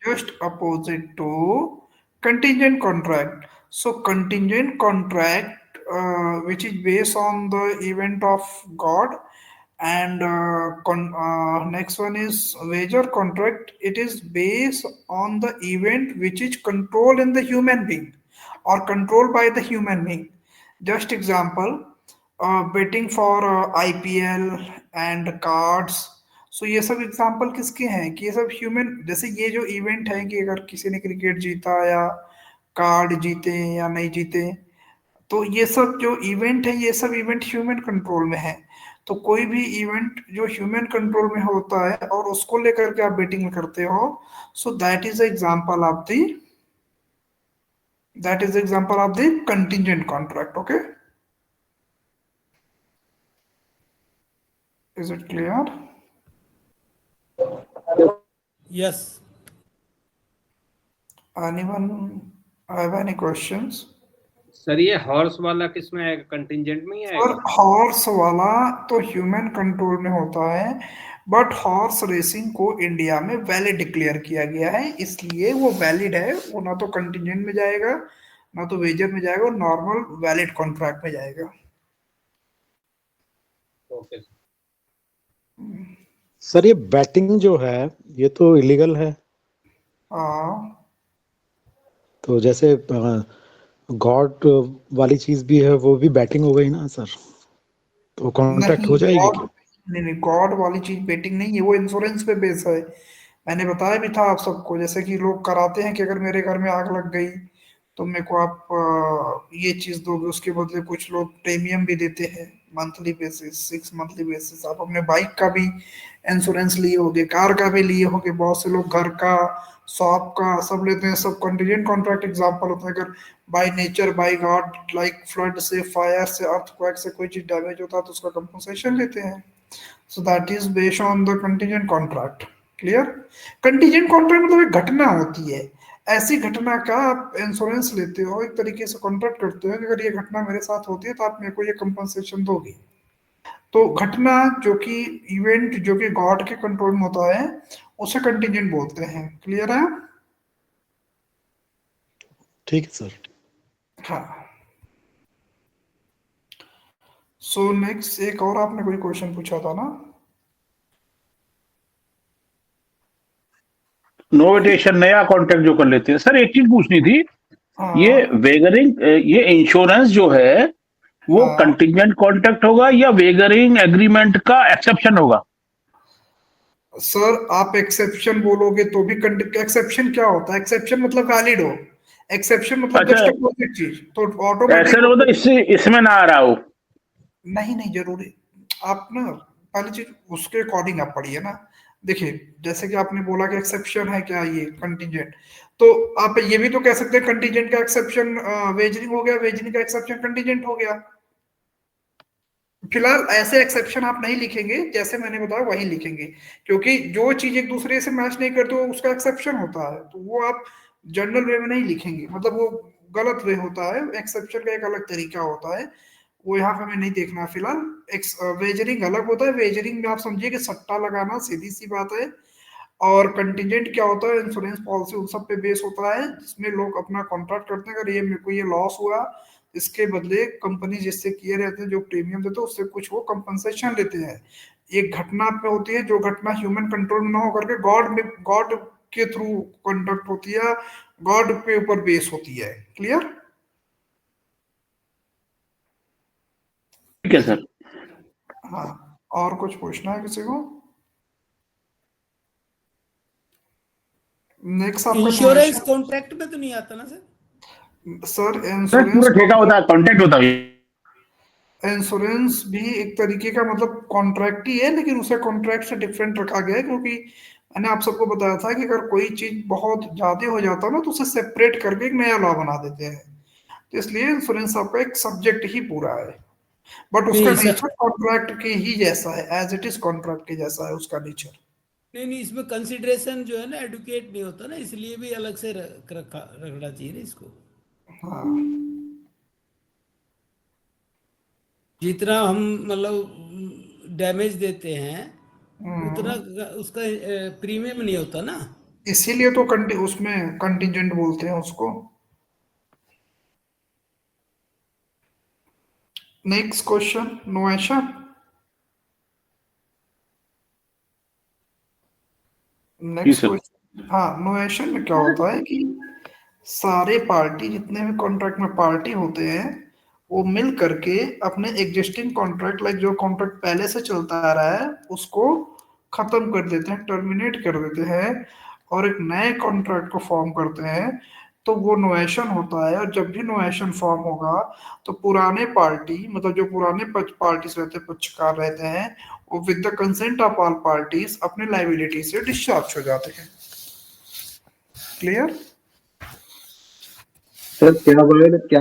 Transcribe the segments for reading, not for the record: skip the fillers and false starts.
just opposite to contingent contract. So contingent contract, which is based on the event of God, and next one is wager contract. It is based on the event which is controlled in the human being or controlled by the human being. Just example, betting for IPL and cards. सो ये सब example किसके हैं कि ये सब human, जैसे ये जो इवेंट है कि अगर किसी ने क्रिकेट जीता या कार्ड जीते या नहीं जीते, तो ये सब जो इवेंट है ये सब इवेंट ह्यूमन कंट्रोल में है। तो कोई भी इवेंट जो ह्यूमन कंट्रोल में होता है और उसको लेकर के आप बेटिंग करते हो, so that is example of the contingent contract. Okay, is it clear? Yes. Anyone have any questions? Sir ये हॉर्स वाला किस में आएगा, कंटिजेंट में ही और आएगा? हॉर्स वाला तो ह्यूमन कंट्रोल में होता है, बट हॉर्स रेसिंग को इंडिया में वैलिड डिक्लेयर किया गया है, इसलिए वो वैलिड है। वो ना तो कंटिजेंट में जाएगा, ना तो वेजर में जाएगा, नॉर्मल वैलिड कॉन्ट्रैक्ट में जाएगा। ओके सर ये बैटिंग जो है ये तो इलीगल है, हाँ, तो जैसे गॉड वाली चीज भी है, वो भी बैटिंग हो गई ना सर, तो कॉन्ट्रैक्ट हो जाएगी क्या? नहीं, गॉड वाली चीज बेटिंग नहीं है, वो इंश्योरेंस पे बेस है। मैंने बताया भी था आप सबको, जैसे कि लोग कराते हैं कि अगर मेरे घर में आग लग गई तो मेरे को आप ये चीज दोगे, उसके बदले कुछ लोग प्रीमियम भी देते हैं मंथली बेसिस, 6 मंथली बेसिस। आप अपने बाइक का भी इंश्योरेंस लिए होगे, कार का भी लिए होगे, बहुत से लोग घर का, शॉप का सब लेते हैं। सब कंटीजेंट कॉन्ट्रैक्ट एग्जांपल होता है। अगर by nature, by God, like flood से, फायर से, अर्थक्वेक से कोई चीज डैमेज होता है तो उसका कंपनसेशन लेते हैं। So that is based on the contingent contract. Clear? Contingent contract मतलब एक घटना होती है, ऐसी घटना का आप इंश्योरेंस लेते हो, एक तरीके से कॉन्ट्रैक्ट करते हो कि अगर ये घटना मेरे साथ होती है तो आप मेरे को ये कंपनसेशन दोगे। तो घटना जो कि इवेंट जो कि गॉड के कंट्रोल में होता है उसे कंटीजेंट बोलते हैं। क्लियर है? ठीक है सर। हाँ। सो नेक्स्ट एक और आपने कोई क्वेश्चन पूछा था ना? नोवेटेशन नया कॉन्ट्रैक्ट जो कर लेते हैं सर, एक चीज पूछनी थी। हाँ, ये वेगरिंग, ये इंश्योरेंस जो है वो हाँ। कंटिजेंट कॉन्ट्रैक्ट होगा या वेगरिंग एग्रीमेंट का एक्सेप्शन होगा? सर आप एक्सेप्शन बोलोगे तो भी, एक्सेप्शन क्या होता है? एक्सेप्शन मतलब वैलिड हो, एक्सेप्शन मतलब अच्छा, जस्ट अपोजिट चीज, तो ऐसे ऑटोमेटिक। हो तो इसमें ना आ रहा हो। नहीं नहीं, जरूरी आप ना पहली चीज उसके अकॉर्डिंग आप पढ़िए ना। देखिए, जैसे कि आपने बोला कि एक्सेप्शन है क्या ये कंटीजेंट, तो आप ये भी तो कह सकते हैं कंटीजेंट का एक्सेप्शन वेजरिंग हो गया, वेजरिंग का एक्सेप्शन कंटीजेंट हो गया। फिलहाल ऐसे एक्सेप्शन आप नहीं लिखेंगे, जैसे मैंने बताया वही लिखेंगे, क्योंकि जो चीज एक दूसरे से मैच नहीं करती वो उसका एक्सेप्शन होता है, तो वो आप जनरल वे में नहीं लिखेंगे, मतलब वो गलत वे होता है। एक्सेप्शन का एक अलग तरीका होता है, वो यहाँ पे हमें नहीं देखना फिलहाल। वेजरिंग अलग होता है। वेजरिंग में आप समझिए कि सट्टा लगाना, सीधी सी बात है। और कंटीजेंट क्या होता है? इंश्योरेंस पॉलिसी उन सब पे बेस होता है जिसमें लोग अपना कॉन्ट्रैक्ट करते हैं, अगर ये मेरे को ये लॉस हुआ, इसके बदले कंपनी जिससे किए रहते हैं जो प्रीमियम देते हैं उससे कुछ वो कंपनसेशन लेते हैं। एक घटना पे होती है, जो घटना ह्यूमन कंट्रोल में ना हो करके गॉड के थ्रू कंडक्ट होती है, गॉड के ऊपर बेस होती है। क्लियर? ठीक है सर। हाँ, और कुछ पूछना है किसी को? नेक्स्ट आपका इंश्योरेंस कॉन्ट्रैक्ट में तो नहीं आता ना सर? सर सर इंश्योरेंस, पूरा ठेका होता है, कॉन्ट्रैक्ट होता है। इंश्योरेंस भी एक तरीके का मतलब कॉन्ट्रैक्ट ही है, लेकिन उसे कॉन्ट्रैक्ट से डिफरेंट रखा गया है, क्योंकि मैंने आप सबको बताया था कि अगर कोई चीज बहुत ज्यादा हो जाता है ना तो उसे सेपरेट करके एक नया लॉ बना देते हैं। तो इसलिए इंश्योरेंस आपका एक सब्जेक्ट ही पूरा है, बट उसका नहीं सर, नेचर कॉन्ट्रैक्ट के ही जैसा है, एज इट इज कॉन्ट्रैक्ट के जैसा है उसका नेचर। नहीं इसमें कंसिडरेशन जो है ना एडुकेट नहीं होता ना, इसलिए भी अलग से रखना चाहिए ना इसको। हाँ, जितना हम मतलब डैमेज देते हैं उतना हम्म, उसका प्रीमियम नहीं होता ना। इसीलिए तो उसमें कंटिजेंट बोलते हैं उसको। Next question, novation. जी नेक्स्ट सर। क्वेश्चन, हाँ, नोएशन में क्या होता है कि सारे पार्टी, जितने भी कॉन्ट्रैक्ट में पार्टी होते हैं, वो मिल करके अपने एग्जिस्टिंग कॉन्ट्रैक्ट, लाइक जो कॉन्ट्रैक्ट पहले से चलता आ रहा है, उसको खत्म कर देते हैं, टर्मिनेट कर देते हैं, और एक नए कॉन्ट्रैक्ट को फॉर्म करते हैं। तो वो नोएशन होता है। और जब भी नोएशन फॉर्म होगा, तो पुराने पार्टी, मतलब जो पुराने पार्टीज रहते हैं, पक्षकार रहते हैं, वो with the consent of all parties अपने लाइबिलिटी से डिस्चार्ज हो जाते हैं। क्लियर? सर क्या वर्ड क्या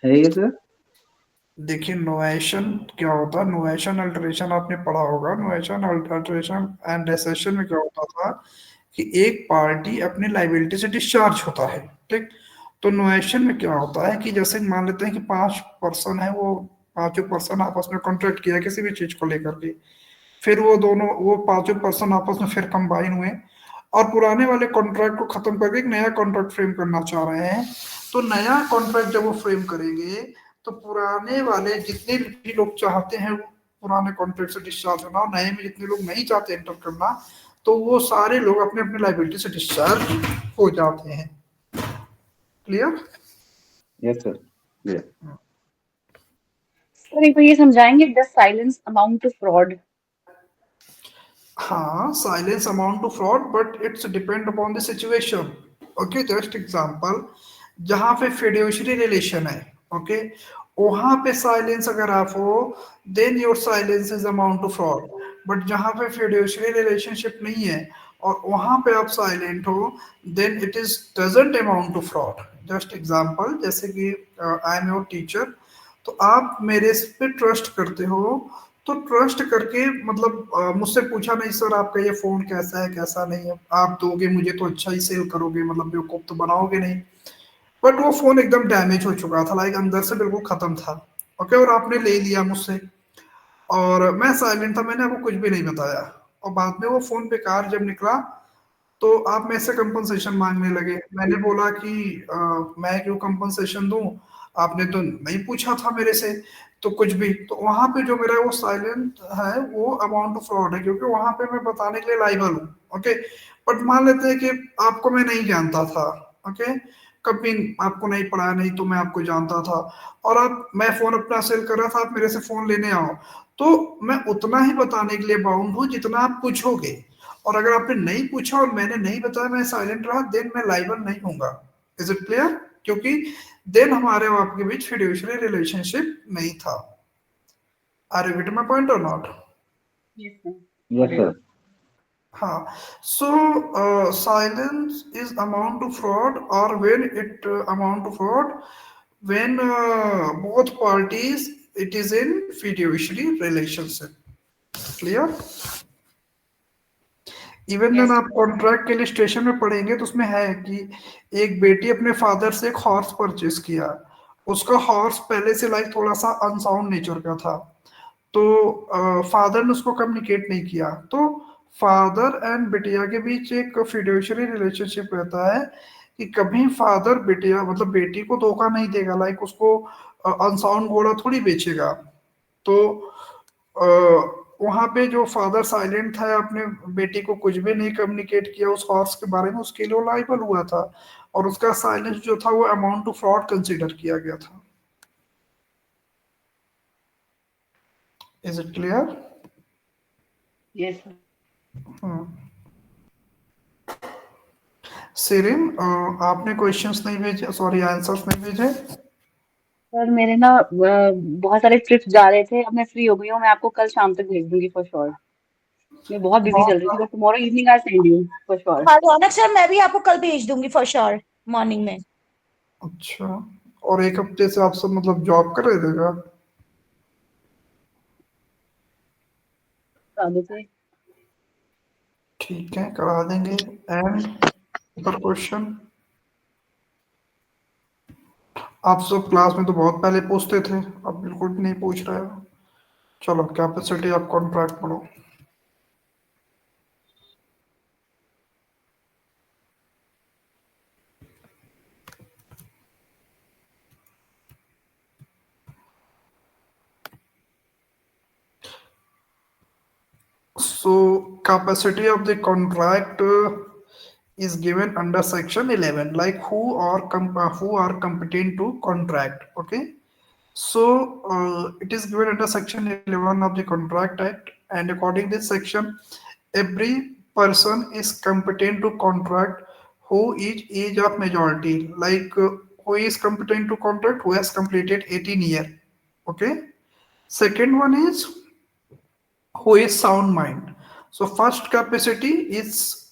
है ये सर? देखिए, नोएशन क्या होता है, नोएशन अल्टरेशन आपने पढ़ा होगा। नोएशन अल्टरेशन एंड रेसेशन में क्या होता था कि एक पार्टी अपने लाइबिलिटी से डिस्चार्ज होता है, ठीक। तो नोएशन में क्या होता है कि जैसे मान लेते हैं कि 5 पर्सन है, वो पांचों पर्सन आपस में कॉन्ट्रैक्ट किया किसी भी चीज को लेकर के। फिर वो पांचों पर्सन आपस में फिर कंबाइन हुए, और पुराने वाले कॉन्ट्रैक्ट को खत्म करके एक नया कॉन्ट्रैक्ट फ्रेम करना चाह रहे हैं। तो नया कॉन्ट्रैक्ट जब वो फ्रेम करेंगे, तो पुराने वाले जितने भी लोग चाहते हैं वो पुराने कॉन्ट्रैक्ट से डिस्चार्ज होना, और नए में जितने लोग नहीं चाहते एंटर करना, तो वो सारे लोग अपने अपने लाइबिलिटी से डिस्चार्ज हो जाते हैं। क्लियर? Yes sir. सर एक बार ये समझाएंगे, does silence amount to fraud? हाँ, silence amount to fraud, but it's depend upon the situation. Okay, just example, जहां पे फिड्यूशरी रिलेशन है, ओके, वहां पे साइलेंस अगर आप हो, then your silence is amount to fraud. But जहां पे फिड्यूशरी रिलेशनशिप नहीं है और वहां पे आप साइलेंट हो, then it is doesn't amount to fraud. Just example, जैसे कि आई एम योर टीचर, तो आप मेरे पे ट्रस्ट करते हो, तो ट्रस्ट करके मतलब मुझसे पूछा नहीं, सर आपका ये फोन कैसा है, कैसा नहीं है, आप दोगे मुझे तो अच्छा ही सेल करोगे, मतलब बेवकूफ तो बनाओगे नहीं। बट वो फोन एकदम डैमेज हो चुका था, लाइक अंदर से बिल्कुल खत्म था, ओके, और आपने ले लिया मुझसे, और मैं साइलेंट था, मैंने आपको कुछ भी नहीं बताया, और बाद में वो फोन बेकार जब निकला, तो आप मेरे से कंपनसेशन मांगने लगे। मैंने बोला कि मैं क्यों कंपनसेशन दूं, आपने तो नहीं पूछा था मेरे से, तो कुछ भी। तो वहां पे जो मेरा वो साइलेंट है, वो अमाउंट ऑफ फ्रॉड है, क्योंकि वहां पे मैं बताने के लिए लाइबल हूँ, ओके। बट मान लेते हैं कि आपको मैं नहीं जानता था, ओके, कभी आपको नहीं पढ़ाया, नहीं तो मैं आपको जानता था, और आप, मैं फोन अपना सेल कर रहा था, आप मेरे से फोन लेने आओ, तो मैं उतना ही बताने के लिए बाउंड हूँ जितना आप पूछोगे। और अगर आपने नहीं पूछा और मैंने नहीं बताया, मैं साइलेंट रहा, देन मैं लाइबल नहीं होऊंगा। Is it clear? क्योंकि देन हमारे और आपके बीच फिड्यूशरी रिलेशनशिप नहीं था। Are you get my point और not? Yes sir. Yes sir. हाँ, so silence is amount to fraud, और when it amount to fraud, when both parties it is in fiduciary relationship. Clear? Even then yes आप contract के illustration में पढ़ेंगे तो उसमें है कि एक बेटी अपने फादर से एक हॉर्स परचेज किया, उसका हॉर्स पहले से लाइक थोड़ा सा अनसाउंड नेचर का था, तो फादर ने उसको कम्युनिकेट नहीं किया, तो फादर एंड बिटिया के बीच एक फिड्यूशरी रिलेशनशिप रहता है कि कभी फादर बिटिया, मतलब बेटी को धोखा नहीं देगा, लाइक उसको अनसाउंड घोड़ा थोड़ी बेचेगा। तो वहां पे जो फादर साइलेंट था, अपने बेटी को कुछ भी नहीं कम्युनिकेट किया उस हॉर्स के बारे में, उसके लिए लाइबल हुआ था, और उसका साइलेंस जो था वो अमाउंट टू फ्रॉड कंसीडर किया गया था। Is it clear? Yes sir. Sirin, आपने क्वेश्चंस नहीं भेजे, सॉरी आंसर्स नहीं भेजे? सर मेरे ना बहुत सारे ट्रिप्स जा रहे थे, अब मैं फ्री हो गई हूँ, मैं आपको कल शाम तक भेज दूंगी फॉर श्योर। मैं बहुत बिजी चल रही थी, but tomorrow evening I send you for sure. हाँ रौनक सर, मैं भी आपको कल भेज दूंगी फॉर श्योर मॉर्निंग में। अच्छा, और एक हफ्ते से आप सब मतलब जॉब कर रहे थे क्या? ठीक है, करा देंगे। And other question? आप सब क्लास में तो बहुत पहले पूछते थे, अब बिल्कुल भी नहीं पूछ रहे हो। चलो, कैपेसिटी ऑफ कॉन्ट्रैक्ट पढ़ो। So capacity of the contract is given under section 11, like who are competent to contract. Okay, so it is given under section 11 of the Contract Act, and according to this section, every person is competent to contract who is age of majority, like who is competent to contract, who has completed 18 year. Okay, second one is who is sound mind. So first capacity is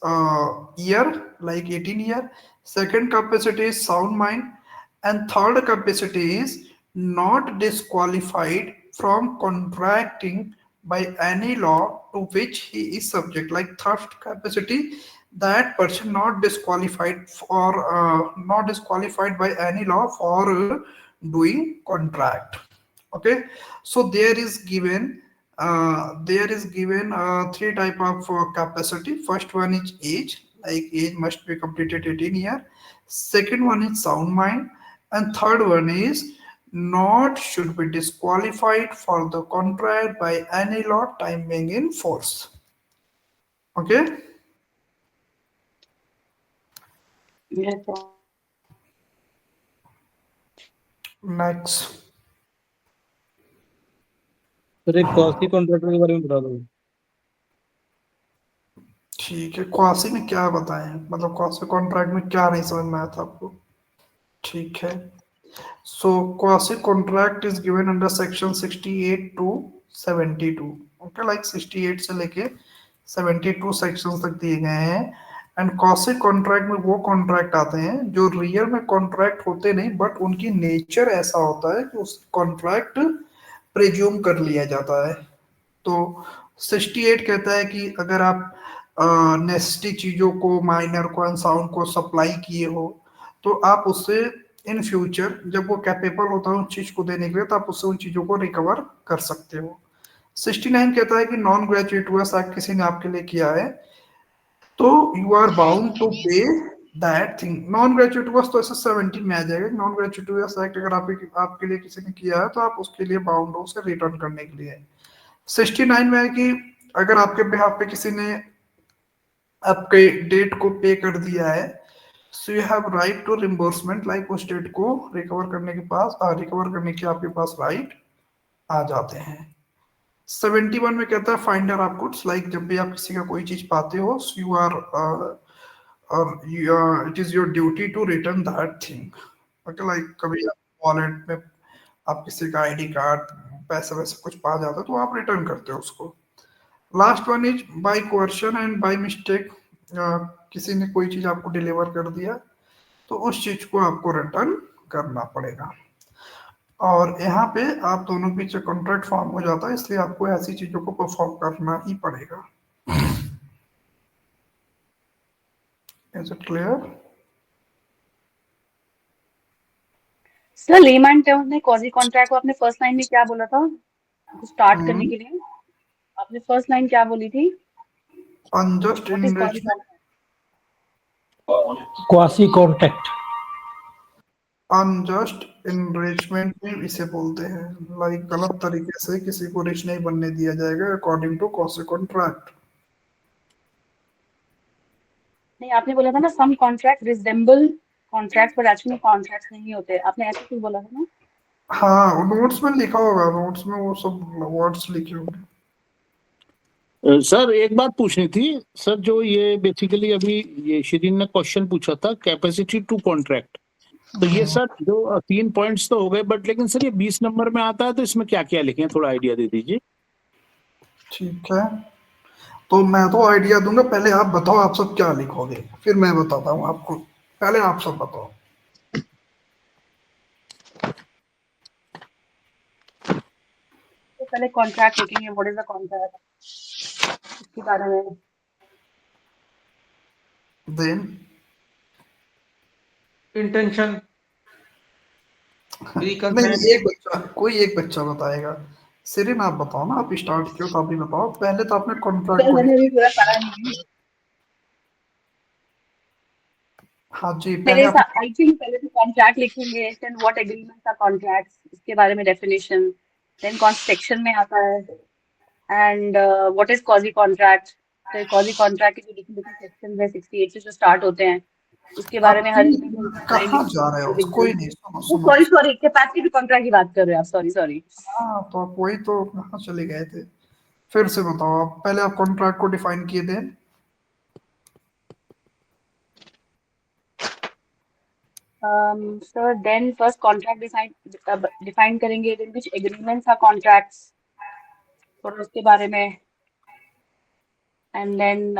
year, like 18 year. Second capacity is sound mind, and third capacity is not disqualified from contracting by any law to which he is subject. Like third capacity, that person not disqualified by any law for doing contract. Okay, so there is given three type of capacity. First one is age, like age must be completed 18 year. Second one is sound mind, and third one is not should be disqualified for the contract by any law time being in force. Okay, Yes, sir. next. Sir एक quasi contractor के बारे में बता दो। ठीक है, quasi में क्या बताएं, मतलब क्वासी कॉन्ट्रैक्ट में क्या नहीं समझ में आया था आपको? ठीक है, so quasi contract is given under section 68 to 72. Okay, like 68 से लेके 72 सेक्शंस तक दिए गए हैं। एंड क्वासी कॉन्ट्रैक्ट में वो कॉन्ट्रैक्ट आते हैं जो रियल में कॉन्ट्रैक्ट होते नहीं, बट उनकी नेचर ऐसा होता है कि उस कॉन्ट्रैक्ट प्रिज्यूम कर लिया जाता है। तो 68 कहता है कि अगर आप नेसेसिटी चीजों को, माइनर को, अनसाउंड को सप्लाई किए हो, तो आप उससे इन फ्यूचर जब वो कैपेबल होता है उन चीज को देने के लिए, तो आप उससे उन चीजों को रिकवर कर सकते हो। 69 कहता है कि नॉन ग्रेचुइटस एक्ट किसी ने आपके लिए किया है तो यू आर बाउंड टू पे दैट थिंग। नॉन ग्रेचुइटस तो ऐसे 70 में आ जाएगा। नॉन ग्रेचुइटस एक्ट अगर आपके लिए किसी ने किया है तो आप उसके लिए बाउंड हो उसे रिटर्न करने के लिए। 69 में है कि अगर आपके बिहाफ पे किसी ने आपके डेट को पे कर दिया है, so you have right to reimbursement, like उस डेट को रिकवर करने के आपके पास राइट आ जाते हैं। 71 में कहता है फाइंडर ऑफ गुड्स, लाइक जब भी आप किसी का कोई चीज पाते हो, you are it is your duty to return that thing. Okay, like कभी वॉलेट में आप किसी का आईडी कार्ड, पैसे वैसे कुछ पा जाते हो तो आप रिटर्न करते हो उसको। Last one is by coercion and by mistake, किसी ने कोई चीज आपको डिलीवर कर दिया तो उस चीज को आपको रिटर्न करना पड़ेगा। और यहाँ पे आप दोनों के बीच कॉन्ट्रैक्ट फॉर्म हो जाता है, इसलिए आपको ऐसी चीजों को परफॉर्म करना ही पड़ेगा। Is it clear? Sir layman terms में क्वाजी कॉन्ट्रैक्ट को आपने फर्स्ट लाइन में क्या बोला था स्टार्ट करने के लिए? आपने फर्स्ट लाइन क्या बोली थी? Unjust What is quasi enrichment, quasi contract. Unjust enrichment में इसे बोलते हैं, लाइक गलत तरीके से किसी को रिच नहीं बनने दिया जाएगा अकॉर्डिंग टू क्वासी कॉन्ट्रैक्ट। नहीं, आपने बोला था ना सम कॉन्ट्रैक्ट रिजेंबल कॉन्ट्रैक्ट पर एक्चुअली कॉन्ट्रैक्ट्स नहीं होते, आपने ऐसा क्यों बोला था ना? हाँ, नोट्स में लिखा होगा, नोट्स में वो सब वर्ड्स लिखे होंगे। सर एक बात पूछनी थी सर, जो ये बेसिकली अभी ये शिरीन ने क्वेश्चन पूछा था कैपेसिटी टू कॉन्ट्रैक्ट, तो ये सर जो 3 पॉइंट्स तो हो गए, बट लेकिन सर ये 20 नंबर में आता है तो इसमें क्या क्या लिखे हैं, थोड़ा आइडिया दे दीजिए। ठीक है, तो मैं तो आइडिया दूंगा, पहले आप बताओ आप सब क्या लिखोगे, फिर मैं बताता हूँ आपको। पहले आप सब बताओ। तो पहले कॉन्ट्रैक्ट लिखेंगे, व्हाट इज द कॉन्ट्रैक्ट, इसके बारे में। देन इंटेंशन, नहीं, कोई एक बच्चा बताएगा। सिरिन आप बताओ ना, आप स्टार्ट किया तो आप भी बताओ। पहले तो आपने कॉन्ट्रैक्ट को मैंने भी पूरा पढ़ा नहीं है। हाँ जी, मेरे आई थिंक पहले तो कॉन्ट्रैक्ट लिखेंगे, then what agreements are contracts, इसके बारे में डेफिनेशन, देन कौन सेक्शन में आता है, and what is quasi contract. तो क्वाजी कॉन्ट्रैक्ट के जो डिफरेंट सेक्शंस है 68 से जो स्टार्ट होते हैं उसके बारे आप में हर एक कहाँ जा रहे हो? कोई नहीं, सुनो सुनो। सॉरी सॉरी कैपेसिटी कॉन्ट्रैक्ट की बात कर रहे हो आप, सॉरी सॉरी। हाँ तो आप वही तो कहाँ चले गए थे? फिर से बताओ, आप पहले आप कॉन्ट्रैक्ट को डिफाइन किए थे। Sir then first contract define करेंगे, then which agreements are contracts और उसके बारे में, एंड देन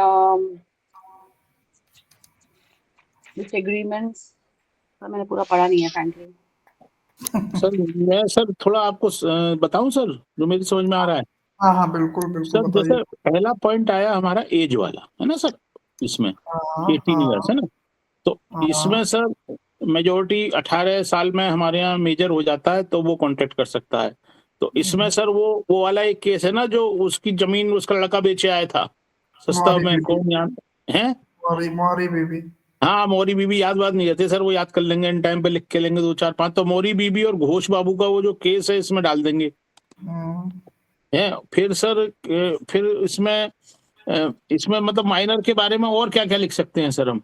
व्हिच एग्रीमेंट्स। मैंने पूरा पढ़ा नहीं है फ्रैंकली। सर मैं सर थोड़ा आपको बताऊं सर जो मेरी समझ में आ रहा है। हाँ हाँ बिल्कुल बिल्कुल सर बताइए। जैसे पहला पॉइंट आया हमारा एज वाला है ना सर, इसमें हाँ 18 ईयर्स है ना, तो हाँ इसमें सर मेजोरिटी 18 साल में हमारे यहाँ मेजर हो जाता है तो वो कॉन्ट्रैक्ट कर सकता है। तो इसमें सर वो वाला एक केस है ना जो उसकी जमीन उसका लड़का बेचे आया था सस्ता मोरी में, बीबी। कौन यहाँ है? मोरी बीबी। हाँ मोरी बीबी, याद बात नहीं रहती सर, वो याद कर लेंगे इन टाइम पे, लिख के लेंगे 2 4 5। तो मोरी बीबी और घोष बाबू का वो जो केस है इसमें डाल देंगे है। फिर सर फिर इसमें मतलब माइनर के बारे में और क्या क्या लिख सकते हैं सर हम,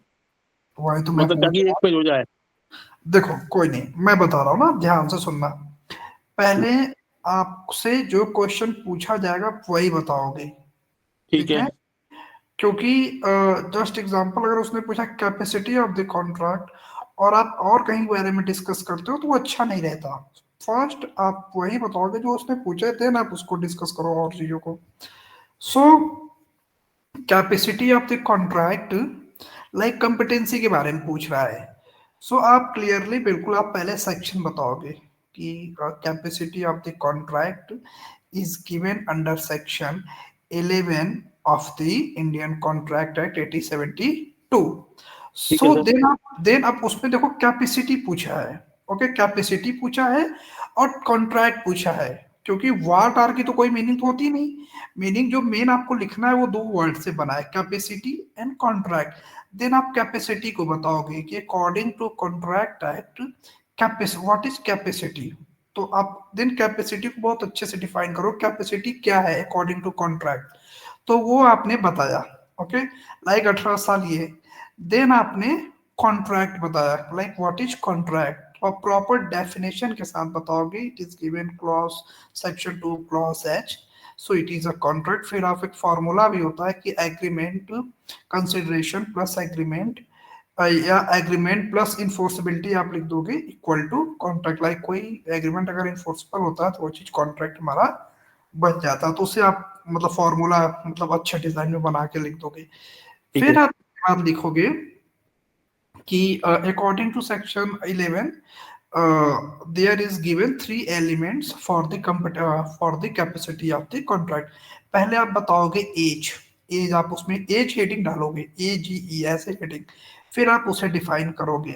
वही तो मैं मतलब पूछ ताकि रहा एक पेज हो जाए। हूँ। देखो कोई नहीं, मैं बता रहा हूँ ना, ध्यान से सुनना। पहले आपसे जो क्वेश्चन पूछा जाएगा वही बताओगे, ठीक ठीक है है? क्योंकि जस्ट एग्जांपल अगर उसने पूछा कैपेसिटी ऑफ द कॉन्ट्रैक्ट और आप और कहीं बारे में डिस्कस करते हो तो वो अच्छा नहीं रहता। फर्स्ट आप वही बताओगे जो उसने पूछे, देन आप उसको डिस्कस करो और चीजों को। So capacity of the contract like competency के बारे में पूछ रहा है। सो आप क्लियरली बिल्कुल आप पहले सेक्शन बताओगे कि capacity of the contract is given under section 11 of the Indian contract act 1872। ठीक है सो सर। देन आप उसमें देखो कैपेसिटी पूछा है, ओके कैपेसिटी पूछा है और कॉन्ट्रैक्ट पूछा है, क्योंकि वाट आर की तो कोई मीनिंग तो होती नहीं। मीनिंग जो मेन आपको लिखना है वो दो वर्ड से बना है, कैपेसिटी एंड कॉन्ट्रैक्ट। देन आप कैपेसिटी को बताओगे कि according to contract act what is capacity. तो आप देन कैपेसिटी को बहुत अच्छे से डिफाइन करो, कैपेसिटी क्या है अकॉर्डिंग टू कॉन्ट्रैक्ट। तो वो आपने बताया, ओके लाइक 18 साल ये। देन आपने कॉन्ट्रैक्ट बताया, लाइक व्हाट इज कॉन्ट्रैक्ट, और प्रॉपर डेफिनेशन के साथ बताओगे। It is given clause section 2 clause H, so it is a contract. फिर आप एक फॉर्मूला भी होता है कि एग्रीमेंट कंसिडरेशन प्लस एग्रीमेंट या एग्रीमेंट प्लस इन्फोर्सिबिलिटी आप लिख दोगे इक्वल टू कॉन्ट्रैक्ट। लाइक कोई एग्रीमेंट अगर इन्फोर्सिबल होता है तो वो चीज कॉन्ट्रैक्ट हमारा बन जाता है। तो उसे आप मतलब फॉर्मूला मतलब अच्छे डिजाइन में बना के लिख दोगे। फिर आप बाद लिखोगे कि according to section 11 there is given 3 elements for the capacity of the contract. पहले आप बताओगे एज, एज आप उसमें एज हेडिंग डालोगे, AGE ऐसे हेडिंग। फिर आप उसे डिफाइन करोगे।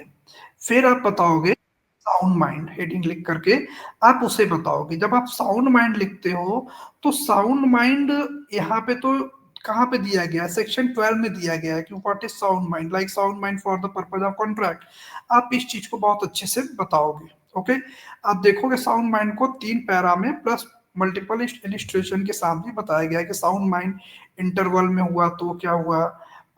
फिर आप बताओगे साउंड माइंड, हेडिंग लिख करके आप उसे बताओगे। जब आप साउंड माइंड लिखते हो तो साउंड माइंड यहाँ पे तो कहाँ पे दिया गया है? सेक्शन 12 में दिया गया है कि what is sound mind, like sound mind for the purpose of contract. आप इस चीज को बहुत अच्छे से बताओगे, ओके। आप देखोगे साउंड माइंड को 3 पैरा में प्लस मल्टीपल इलिस्ट्रेशन के साथ भी बताया गया है कि साउंड माइंड इंटरवल में हुआ तो क्या हुआ,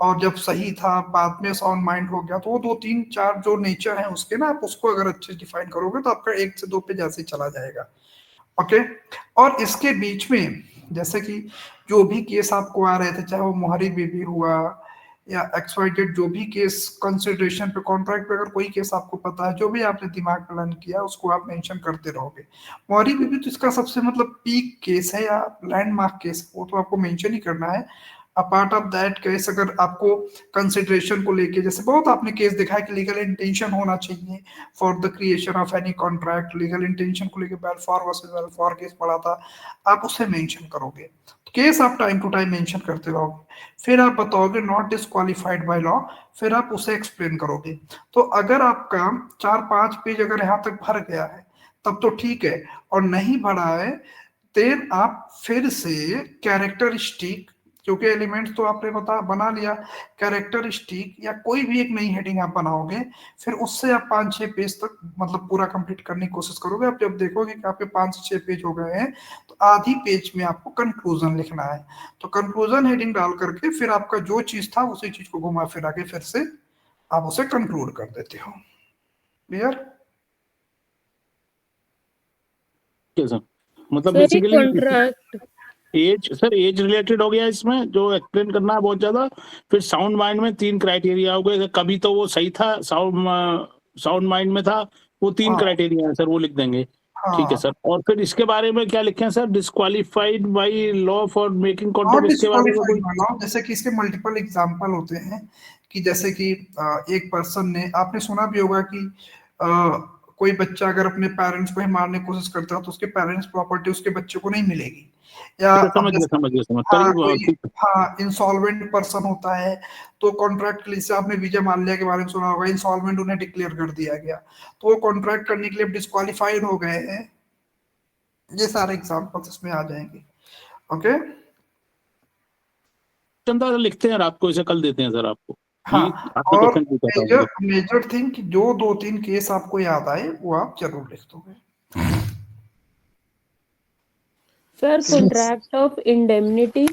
और जब सही था बाद में साउंड माइंड हो गया। तो वो 2 3 4 जो नेचर है उसके ना, आप उसको अगर अच्छे से डिफाइन करोगे तो आपका 1 से 2 पे जैसे चला जाएगा, ओके। और इसके बीच में जैसे कि जो भी केस आपको आ रहे थे, चाहे वो मोहरी बीबी हुआ या XYZ, जो भी केस कंसिडरेशन पे कॉन्ट्रैक्ट पे अगर कोई केस आपको पता है, जो भी आपने दिमाग में लर्न किया उसको आप मेंशन करते रहोगे। मोहरी बीबी तो इसका सबसे मतलब पीक केस है या लैंडमार्क केस, वो तो आपको मेंशन ही करना है। अपार्ट ऑफ दैट केस अगर आपको कंसिडरेशन को लेके, जैसे बहुत आपने केस देखा है कि लीगल इंटेंशन होना चाहिए for the creation of any contract, legal intention को लेके बेलफॉर वर्सेस वेलफॉर केस पड़ा था, आप उसे मेंशन करोगे। केस आप टाइम टू टाइम मेंशन करते रहोगे। फिर आप बताओगे नॉट डिस्क्वालिफाइड बाय लॉ, फिर आप उसे एक्सप्लेन करोगे। तो अगर आपका 4-5 पेज अगर यहाँ तक भर गया है तब तो ठीक है, और नहीं भरा है देन आप फिर से कैरेक्टरिस्टिक क्योंकि एलिमेंट्स तो आपने बना लिया। कैरेक्टरिस्टिक या कोई भी एक नई हेडिंग आप बनाओगे, फिर उससे आप 5-6 पेज तक मतलब पूरा कंप्लीट करने की कोशिश करोगे। आप जब देखोगे कि आपके 5 से 6 पेज हो गए हैं, तो आधी पेज में आपको कंक्लूजन लिखना है। तो कंक्लूजन हेडिंग डाल करके फिर आपका जो चीज था उसी चीज को घुमा फिरा के फिर से आप उसे कंक्लूड कर देते हो। क्लियर? सर मतलब सर ये बेसिकली कॉन्ट्रैक्ट एज रिलेटेड हो गया इसमें, जो एक्सप्लेन करना है बहुत ज्यादा। फिर साउंड माइंड में 3 क्राइटेरिया हो गए, कभी तो वो सही था, साउंड माइंड में था, वो 3 हाँ। क्राइटेरिया है सर, वो लिख देंगे। ठीक है हाँ, सर। और फिर इसके बारे में क्या लिखे हैं sir? Disqualified by law for making और कॉन्टेंट, इसके बारे में कोई? डिस्क्वालीफाइड वाला, जैसे कि इसके मल्टीपल एग्जांपल होते हैं कि जैसे कि एक पर्सन ने, आपने सुना भी होगा कि कोई बच्चा अगर अपने पेरेंट्स को ही मारने की कोशिश करता है तो उसके पेरेंट्स प्रॉपर्टी उसके बच्चे को नहीं मिलेगी। या समझ गया हाँ, कोई हाँ, इंसॉल्वेंट पर्सन होता है तो कॉन्ट्रैक्ट के लिए, जैसे आपने विजय माल्या के बारे में सुना होगा, इंसॉल्वेंट उन्हें डिक्लेयर कर दिया गया तो वो कॉन्ट्रैक्ट करने के लिए डिस्क्वालीफाइड हो गए हैं। ये सारे एग्जांपल्स इसमें आ जाएंगे। ओके। चंदा लिखते हैं, रात को इसे कल देते हैं सर आपको। हाँ, आपका और क्वेश्चन पूछा था। मेजर थिंग कि जो 2-3 केस आपको याद आए वो आप जरूर लिख दोगे। सर कॉन्ट्रैक्ट ऑफ इंडेमनिटी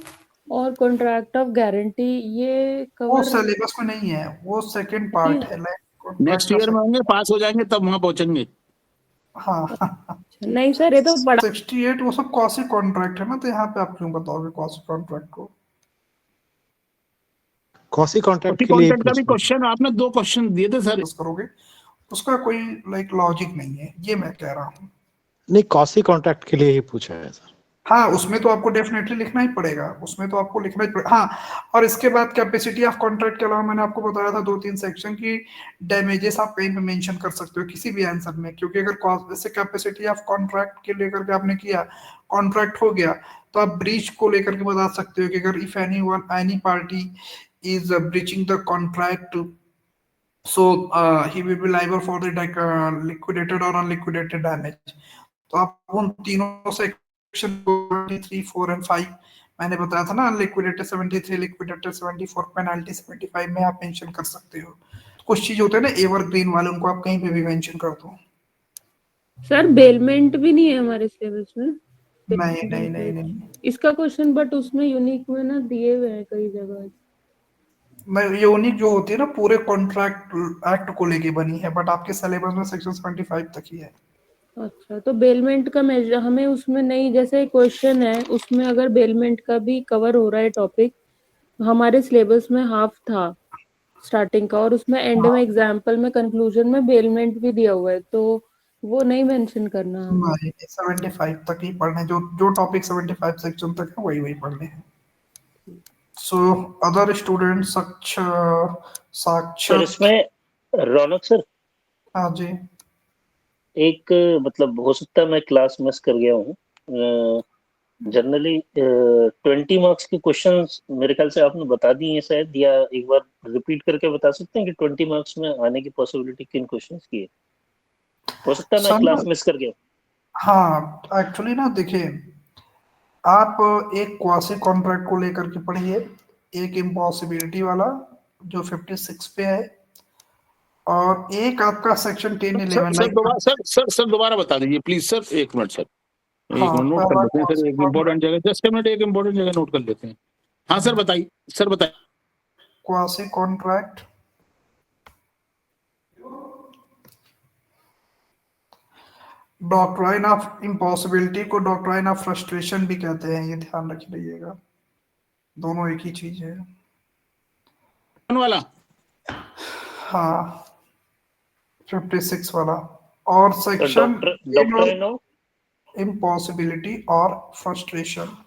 और कॉन्ट्रैक्ट ऑफ गारंटी ये वो कवर सिलेबस में नहीं है, वो सेकंड पार्ट है। नेक्स्ट ईयर में होंगे, पास हो जाएंगे तब वहां पहुंचेंगे। हाँ, नहीं सर, ये तो बड़ा 68 वो सब क्वासी कॉन्ट्रैक्ट है ना, तो यहाँ पे आप क्यों बताओगे क्वासी कॉन्ट्रैक्ट को? कॉसी कॉन्ट्रैक्ट उसी के लिए कॉन्ट्रैक्ट का भी क्वेश्चन आपने 2 क्वेश्चन दिए थे सर। करोगे उसका कोई लाइक लॉजिक नहीं है, ये मैं कह रहा हूँ। नहीं, कॉसी कॉन्ट्रैक्ट के लिए ही पूछा है सर। हाँ, उसमें तो आपको डेफिनेटली लिखना ही पड़ेगा, उसमें तो आपको लिखना ही पड़ेगा। हाँ, और इसके बाद कैपेसिटी ऑफ कॉन्ट्रैक्ट के अलावा मैंने आपको बताया था 2-3 सेक्शन की डैमेजेस आप कहीं पे मेंशन कर सकते हो किसी भी आंसर में, क्योंकि अगर जैसे कैपेसिटी ऑफ कॉन्ट्रैक्ट के लेकर के आपने किया, कॉन्ट्रैक्ट हो गया, तो आप ब्रीच को लेकर के बता सकते हो कि अगर if any party is breaching the contract, so he will be liable for the liquidated or unliquidated damage। तो आप उन तीनों सेक्शन 3, 4 और 5 मैंने बताया था ना, अनलिक्विडेटेड 73, लिक्विडेटेड 74, पेनल्टी 75 में आप मेंशन कर सकते हो। कुछ चीज होते हैं ना एवरग्रीन वाले, उनको आप कहीं पे भी मेंशन कर दो। सर बेलमेंट भी नहीं है हमारे सिलेबस में। नहीं नहीं नहीं नहीं, इसका क्वेश्चन बट उसमें यूनिक में ना दिए हुए हैं कई जगह। मैं यूनिक जो होती है ना पूरे कॉन्ट्रैक्ट एक्ट को लेके बनी है, बट आपके सिलेबस में सेक्शन 75 तक ही है। अच्छा, तो बेलमेंट का मेजर हमें उसमें नहीं, जैसे क्वेश्चन है उसमें अगर बेलमेंट का भी कवर हो रहा है टॉपिक, हमारे सिलेबस में हाफ था स्टार्टिंग का, और उसमें एंड में एग्जाम्पल में कंक्लूजन में बेलमेंट भी दिया हुआ है, तो वो नहीं मेंशन करना हमें। नहीं, 75 तक ही पढ़ने, जो टॉपिक 75 सेक्शन तक है वही पढ़ने हैं। सो अदर स्टूडेंट्स सर इसमें रौनक सर, हाँ जी, एक मतलब हो सकता है मैं क्लास मिस कर गया हूँ। जनरली 20 मार्क्स के क्वेश्चंस मेरे ख्याल से आपने बता दिए हैं शायद, या एक बार रिपीट करके बता सकते हैं कि 20 मार्क्स में आने की पॉसिबिलिटी किन क्वेश्चंस की है? हो सकता है मैं क्लास मिस कर गया। हाँ, एक्चुअली ना देखिए, आप एक क्वासी कॉन्ट्रैक्ट को लेकर के पढ़िए, एक इम्पॉसिबिलिटी वाला जो 56 पे है, और एक आपका सेक्शन 10-11। सर दोबारा बता दीजिए प्लीज सर, 1 मिनट सर, एक मिनट नोट कर लेते हैं सर, एक इम्पोर्टेंट जगह, 10 मिनट एक इम्पोर्टेंट जगह नोट कर लेते हैं। हाँ सर बताइए, सर बताइए। Quasi contract doctrine of impossibility को डॉक्ट्राइन ऑफ फ्रस्ट्रेशन भी कहते हैं, ये ध्यान रखिएगा, दोनों एक ही चीज है। वाला हाँ, 56 वाला, और सेक्शन डॉक्ट्राइन ऑफ इम्पॉसिबिलिटी और फ्रस्ट्रेशन।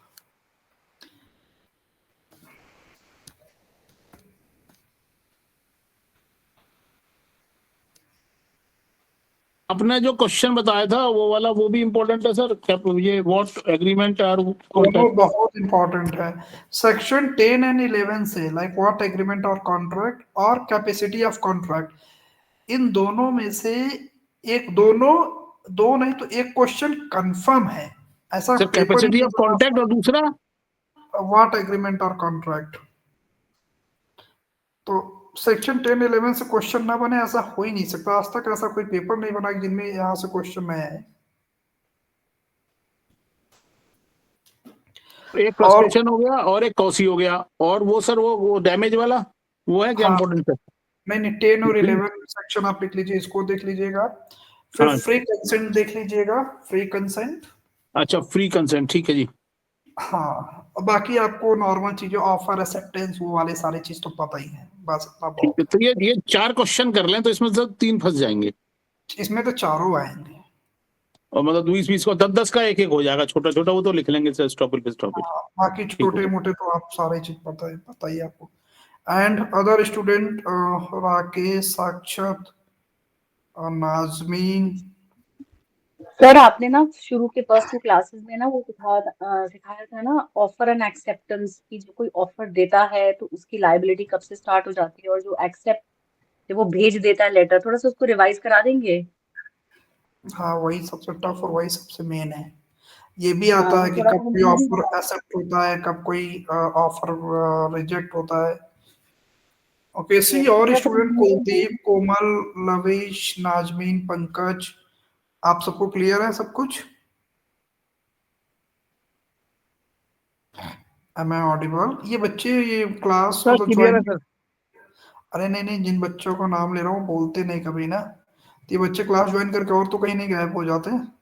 आपने जो क्वेश्चन बताया था वो वाला, वो भी इम्पोर्टेंट है सर, क्या ये व्हाट एग्रीमेंट और वो बहुत इंपॉर्टेंट है। सेक्शन 10 एंड 11 से लाइक व्हाट एग्रीमेंट और कॉन्ट्रैक्ट और कैपेसिटी ऑफ कॉन्ट्रैक्ट, इन दोनों में से एक, दो नहीं तो एक क्वेश्चन कंफर्म है ऐसा। कैपेसिटी ऑफ कॉन्ट्रैक्ट और दूसरा व्हाट एग्रीमेंट और कॉन्ट्रैक्ट। तो सेक्शन 10-11 से क्वेश्चन ना बने ऐसा हो ही नहीं सकता। आज तक ऐसा कोई पेपर नहीं बना जिनमें यहाँ से क्वेश्चन नहीं आए। एक फ्रस्ट्रेशन हो गया और एक कॉसी हो गया, और वो सर वो डैमेज वाला वो है क्या हाँ। इम्पोर्टेंट है? नहीं 10 और 11 सेक्शन आप लिख लीजिए, इसको देख लीजिएगा। फिर फ्री कंसेंट देख लीजिएगा, फ्री कंसेंट। अच्छा, फ्री कंसेंट, ठीक है जी। हाँ, बाकी आपको नॉर्मल चीजें ऑफर एक्सेप्टेंस वो वाले सारे चीज तो पता ही है, बस इतना ठीक बहुत। है, तो ये 4 क्वेश्चन कर लें तो इसमें से 3 फंस जाएंगे, इसमें तो चारों आएंगे। और मतलब 20-20 को 10-10 का एक होगा जाएगा, छोटा छोटा वो तो लिख लेंगे सर, स्टॉपिल पे स्टॉपिल। बाकी छोटे मोटे तो आप सारे चीज पता ही आपको। And other student Rakesh, Sakshat, Nazmeen. Sir आपने ना शुरू के फर्स्ट 2 क्लासेस में ना वो सिखाया था ना ऑफर एंड एक्सेप्टेंस की। जो कोई ऑफर देता है तो उसकी लायबिलिटी कब से स्टार्ट हो जाती है, और जो एक्सेप्ट जब वो भेज देता है लेटर, थोड़ा सा उसको रिवाइज करा देंगे। हाँ, वही सबसे टफ और वही सबसे मेन है। ये भी आता है कि कब कोई ऑफर एक्सेप्ट होता है, कब कोई ऑफर रिजेक्ट होता है। ओके, सी और स्टूडेंट कुलदीप, कोमल, लविश, नाजमीन, पंकज, आप सबको क्लियर है सब कुछ? Am I audible? ये बच्चे ये क्लास सर मतलब क्लियर है ज्वाइन। सर। अरे नहीं, जिन बच्चों का नाम ले रहा हूँ बोलते नहीं कभी ना, तो ये बच्चे क्लास ज्वाइन करके और तो कहीं नहीं गायब हो जाते हैं।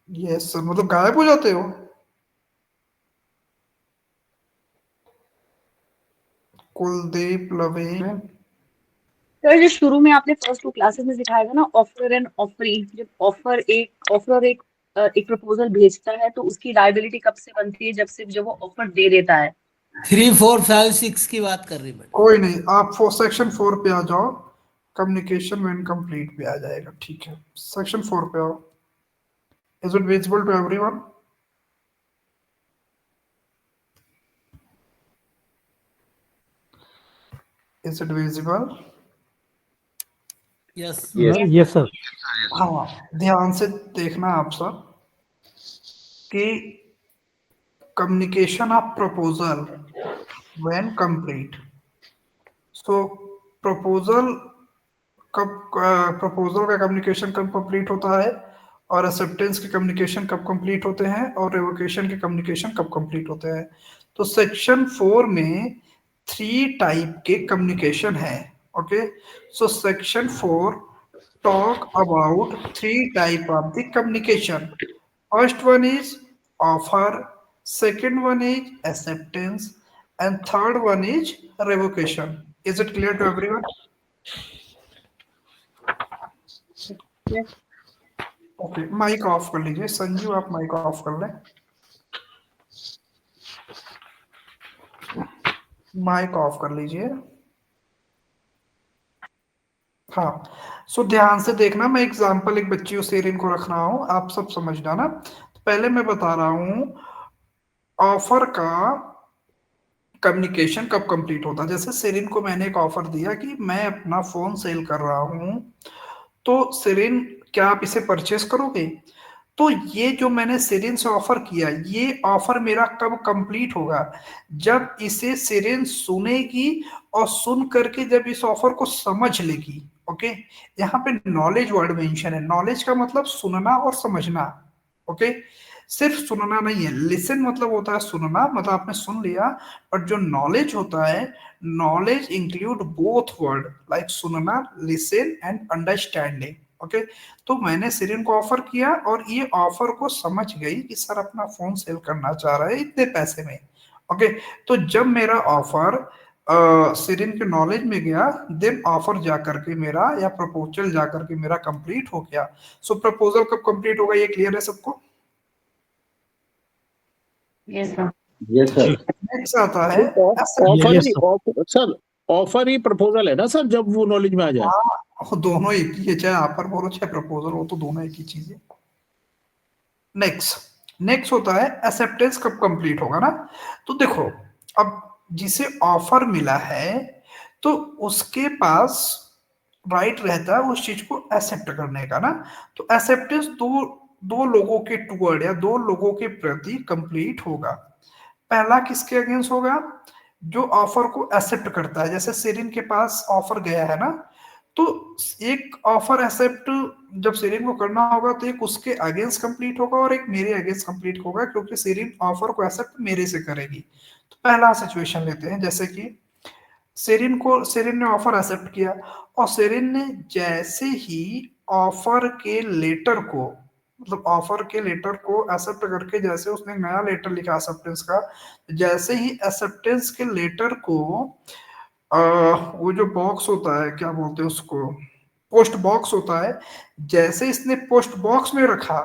यस सर, मतलब गायब हो जाते हो? कुलदीप, लविश। सर जो शुरू में आपने फर्स्ट 2 क्लासेस में सिखाया था ना ऑफर एंड ऑफरी, जब ऑफर और एक प्रपोजल भेजता है तो उसकी लायबिलिटी कब से बनती है? जब वो ऑफर दे देता है। 3, 4, 5, 6 की बात कर रही मैडम। कोई नहीं, आप सेक्शन 4 पे आ जाओ, कम्युनिकेशन व्हेन कंप्लीट पे आ जाएगा। ठीक है, सेक्शन 4 पे आओ। Is it visible to everyone? Is it visible? Yes yes sir. हाँ, ध्यान से देखना आप सब कि communication of proposal when complete। so proposal proposal का कम्युनिकेशन कब कंप्लीट होता है, और एक्सेप्टेंस के कम्युनिकेशन कब कंप्लीट होते हैं, और रेवोकेशन के कम्युनिकेशन कब कंप्लीट होते हैं। तो सेक्शन 4 में 3 टाइप के कम्युनिकेशन है। Okay, so section 4 talk about 3 type of the communication। First one is offer, second one is acceptance, and third one is revocation। Is it clear to everyone? Okay, mic off कर लीजिए। संजीव आप mic off कर लें, mic off कर लीजिए। हाँ, सो ध्यान से देखना, मैं एग्जांपल एक बच्ची और सेरिन को रख रहा हूं, आप सब समझना ना। तो पहले मैं बता रहा हूं ऑफर का कम्युनिकेशन कब कंप्लीट होता है। जैसे सेरिन को मैंने एक ऑफर दिया कि मैं अपना फोन सेल कर रहा हूं, तो सेरिन क्या आप इसे परचेस करोगे? तो ये जो मैंने सेरिन से ऑफर किया, ये ऑफर मेरा कब कंप्लीट होगा? जब इसे सेरिन सुनेगी और सुन करके जब इस ऑफर को समझ लेगी। ओके, यहाँ पे नॉलेज वर्ड मेंशन है। नॉलेज का मतलब सुनना और समझना। ओके, सिर्फ सुनना नहीं है। लिसन मतलब होता है सुनना, मतलब आपने सुन लिया। और जो नॉलेज होता है, knowledge include both word like सुनना, लिसन एंड अंडरस्टैंडिंग। ओके, तो मैंने सेरिन को ऑफर किया और ये ऑफर को समझ गई कि सर अपना फोन सेल करना चाह रहा है इतने पैसे में। ओके, तो जब मेरा ऑफर सेरिन के नॉलेज में गया, देन ऑफर जाकर के मेरा या प्रपोजल जाकर के मेरा कंप्लीट हो गया। सो प्रपोजल कब कंप्लीट होगा, ये क्लियर है सबको? Yes sir. Yes sir. Next आता है सर ऑफर ही प्रपोजल है ना सर, जब वो नॉलेज में आ जाए। हाँ, दोनों एक ही है, चाहे ऑफर बोलो चाहे प्रपोजल हो, तो दोनों एक ही चीज है। नेक्स्ट होता है एक्सेप्टेंस कब कंप्लीट होगा ना। तो देखो, अब जिसे ऑफर मिला है तो उसके पास राइट रहता है उस चीज को एक्सेप्ट करने का ना। तो एक्सेप्टेंस 2 दो लोगों के टुवर्ड या दो लोगों के प्रति कंप्लीट होगा। पहला किसके अगेंस्ट होगा? जो ऑफर को एक्सेप्ट करता है। जैसे सेरिन के पास ऑफर गया है ना, तो एक ऑफर एक्सेप्ट जब सेरिन को करना होगा तो एक उसके अगेंस्ट कंप्लीट होगा और एक मेरे अगेंस्ट कंप्लीट होगा, क्योंकि सेरिन ऑफर को एक्सेप्ट मेरे से करेगी। तो पहला सिचुएशन लेते हैं, जैसे कि सेरिन ने ऑफर एक्सेप्ट किया और सेरिन ने जैसे ही ऑफर के लेटर को, मतलब ऑफर के लेटर को एक्सेप्ट करके जैसे उसने नया लेटर लिखा एक्सेप्टेंस का, जैसे ही एक्सेप्टेंस के लेटर को वो जो बॉक्स होता है, क्या बोलते हैं उसको, पोस्ट बॉक्स होता है, जैसे इसने पोस्ट बॉक्स में रखा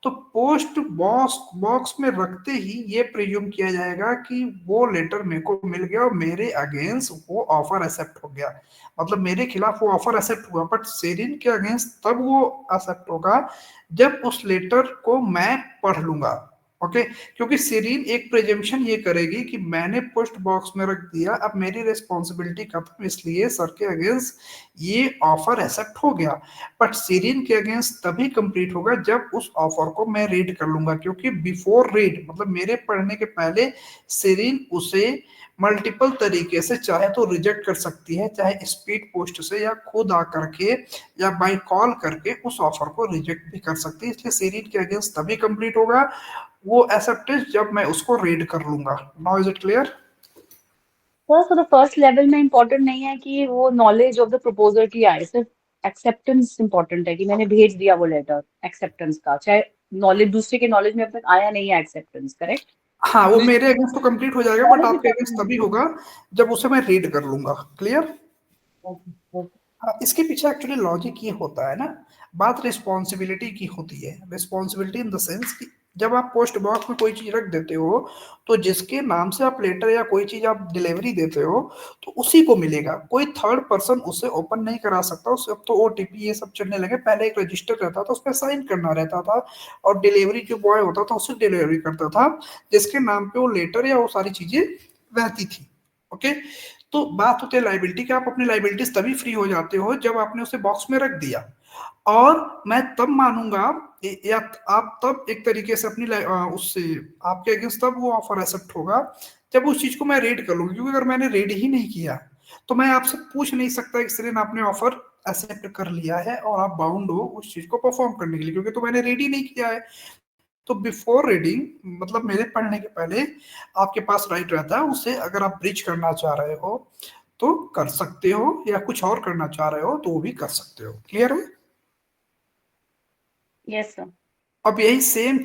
तो पोस्ट बॉक्स में रखते ही ये प्रिज्यूम किया जाएगा कि वो लेटर मेरे को मिल गया और मेरे अगेंस्ट वो ऑफर एक्सेप्ट हो गया, मतलब मेरे खिलाफ वो ऑफर एक्सेप्ट हुआ। बट सेरिन के अगेंस्ट तब वो एक्सेप्ट होगा जब उस लेटर को मैं पढ़ लूंगा। ओके, क्योंकि सेरिन एक प्रिजम्पशन ये करेगी कि मैंने पोस्ट बॉक्स में रख दिया, अब मेरी रिस्पॉन्सिबिलिटी खत्म, इसलिए सर के अगेंस्ट ये ऑफर एक्सेप्ट हो गया। बट सेरिन के अगेंस्ट तभी कंप्लीट होगा जब उस ऑफर को मैं रीड कर लूंगा, क्योंकि बिफोर रीड मतलब मेरे पढ़ने के पहले सेरिन उसे मल्टीपल तरीके से चाहे तो रिजेक्ट कर सकती है, चाहे स्पीड पोस्ट से या खुद आकर के या बाय कॉल करके उस ऑफर को रिजेक्ट भी कर सकती है। इसलिए सेरिन के अगेंस्ट तभी कंप्लीट होगा वो एक्सेप्टेंस जब मैं उसको रीड कर लूंगा। Now is it clear? Sir तो फर्स्ट लेवल में इम्पोर्टेंट नहीं है कि वो नॉलेज ऑफ द प्रपोजर की आए, सिर्फ एक्सेप्टेंस इम्पोर्टेंट है कि मैंने भेज दिया वो लेटर एक्सेप्टेंस का, चाहे नॉलेज दूसरे के नॉलेज में अब तक आया नहीं है एक्सेप्टेंस, करेक्ट? हाँ, वो मेरे अगेंस्ट तो कंप्लीट हो जाएगा, बट आपके अगेंस्ट तभी होगा जब उसे मैं रीड कर लूंगा। क्लियर? हाँ, इसके पीछे एक्चुअली लॉजिक ये होता है ना, बात रिस्पॉन्सिबिलिटी की होती है। रिस्पॉन्सिबिलिटी इन द सेंस कि जब आप पोस्ट बॉक्स में कोई चीज रख देते हो तो जिसके नाम से आप लेटर या कोई चीज आप डिलीवरी देते हो तो उसी को मिलेगा, कोई थर्ड पर्सन उसे ओपन नहीं करा सकता। उसे अब तो ओटीपी ये सब चलने लगे, पहले एक रजिस्टर रहता था, उस पर साइन करना रहता था और डिलीवरी जो बॉय होता था उसे डिलीवरी करता था जिसके नाम पे वो लेटर या वो सारी चीजें रहती थी। ओके, तो बात होती है लाइबिलिटी की। आप अपनी लाइबिलिटीज तभी फ्री हो जाते हो जब आपने उसे बॉक्स में रख दिया, और मैं तब मानूंगा या आप तब एक तरीके से अपनी उससे आपके अगेंस्ट तब वो ऑफर एक्सेप्ट होगा जब उस चीज को मैं रीड कर लूंगा। क्योंकि अगर मैंने रीड ही नहीं किया तो मैं आपसे पूछ नहीं सकता कि सिर्फ आपने ऑफर एक्सेप्ट कर लिया है और आप बाउंड हो उस चीज को परफॉर्म करने के लिए, क्योंकि तो मैंने रीड ही नहीं किया है। तो बिफोर रीडिंग मतलब मेरे पढ़ने के पहले आपके पास राइट रहता है, उसे अगर आप ब्रीच करना चाह रहे हो तो कर सकते हो, या कुछ और करना चाह रहे हो तो वो भी कर सकते हो। क्लियर है? Yes sir. अब यही सेम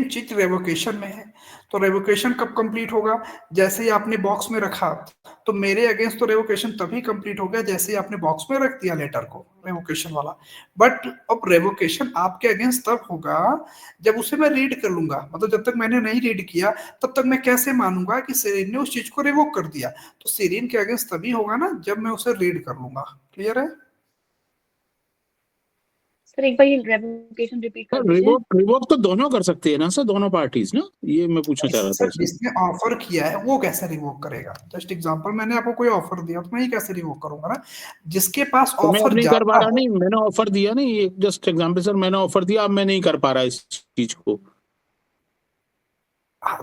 चीज रेवोकेशन में है। तो रेवोकेशन कब कंप्लीट होगा? जैसे ही आपने बॉक्स में रखा, तो मेरे अगेंस्ट तो रेवोकेशन तभी कंप्लीट हो गया जैसे ही आपने बॉक्स में रख दिया लेटर को, रेवोकेशन वाला। बट अब रेवोकेशन आपके अगेंस्ट तब होगा जब उसे मैं रीड कर लूंगा। मतलब जब तक मैंने नहीं रीड किया तब तक मैं कैसे मानूंगा कि सेरिन ने उस चीज को रिवोक कर दिया? तो सेरिन के अगेंस्ट तभी होगा ना जब मैं उसे रीड कर लूंगा। क्लियर है? सर एक बार ये रेवोकेशन रिपीट कर दीजिए। रिवोक तो दोनों कर सकते हैं ना सर, दोनों पार्टीज ना, ये मैं पूछना चाह रहा था। जिसने ऑफर किया है वो कैसे रिवोक करेगा? जस्ट एग्जांपल, मैंने आपको कोई ऑफर दिया तो मैं ही कैसे रिवोक करूंगा ना? जिसके पास तो मैं ऑफर नहीं कर पा रहा, नहीं मैंने ऑफर दिया नहीं, एक जस्ट एग्जांपल सर, मैंने ऑफर दिया, अब मैं नहीं कर पा रहा इस चीज को।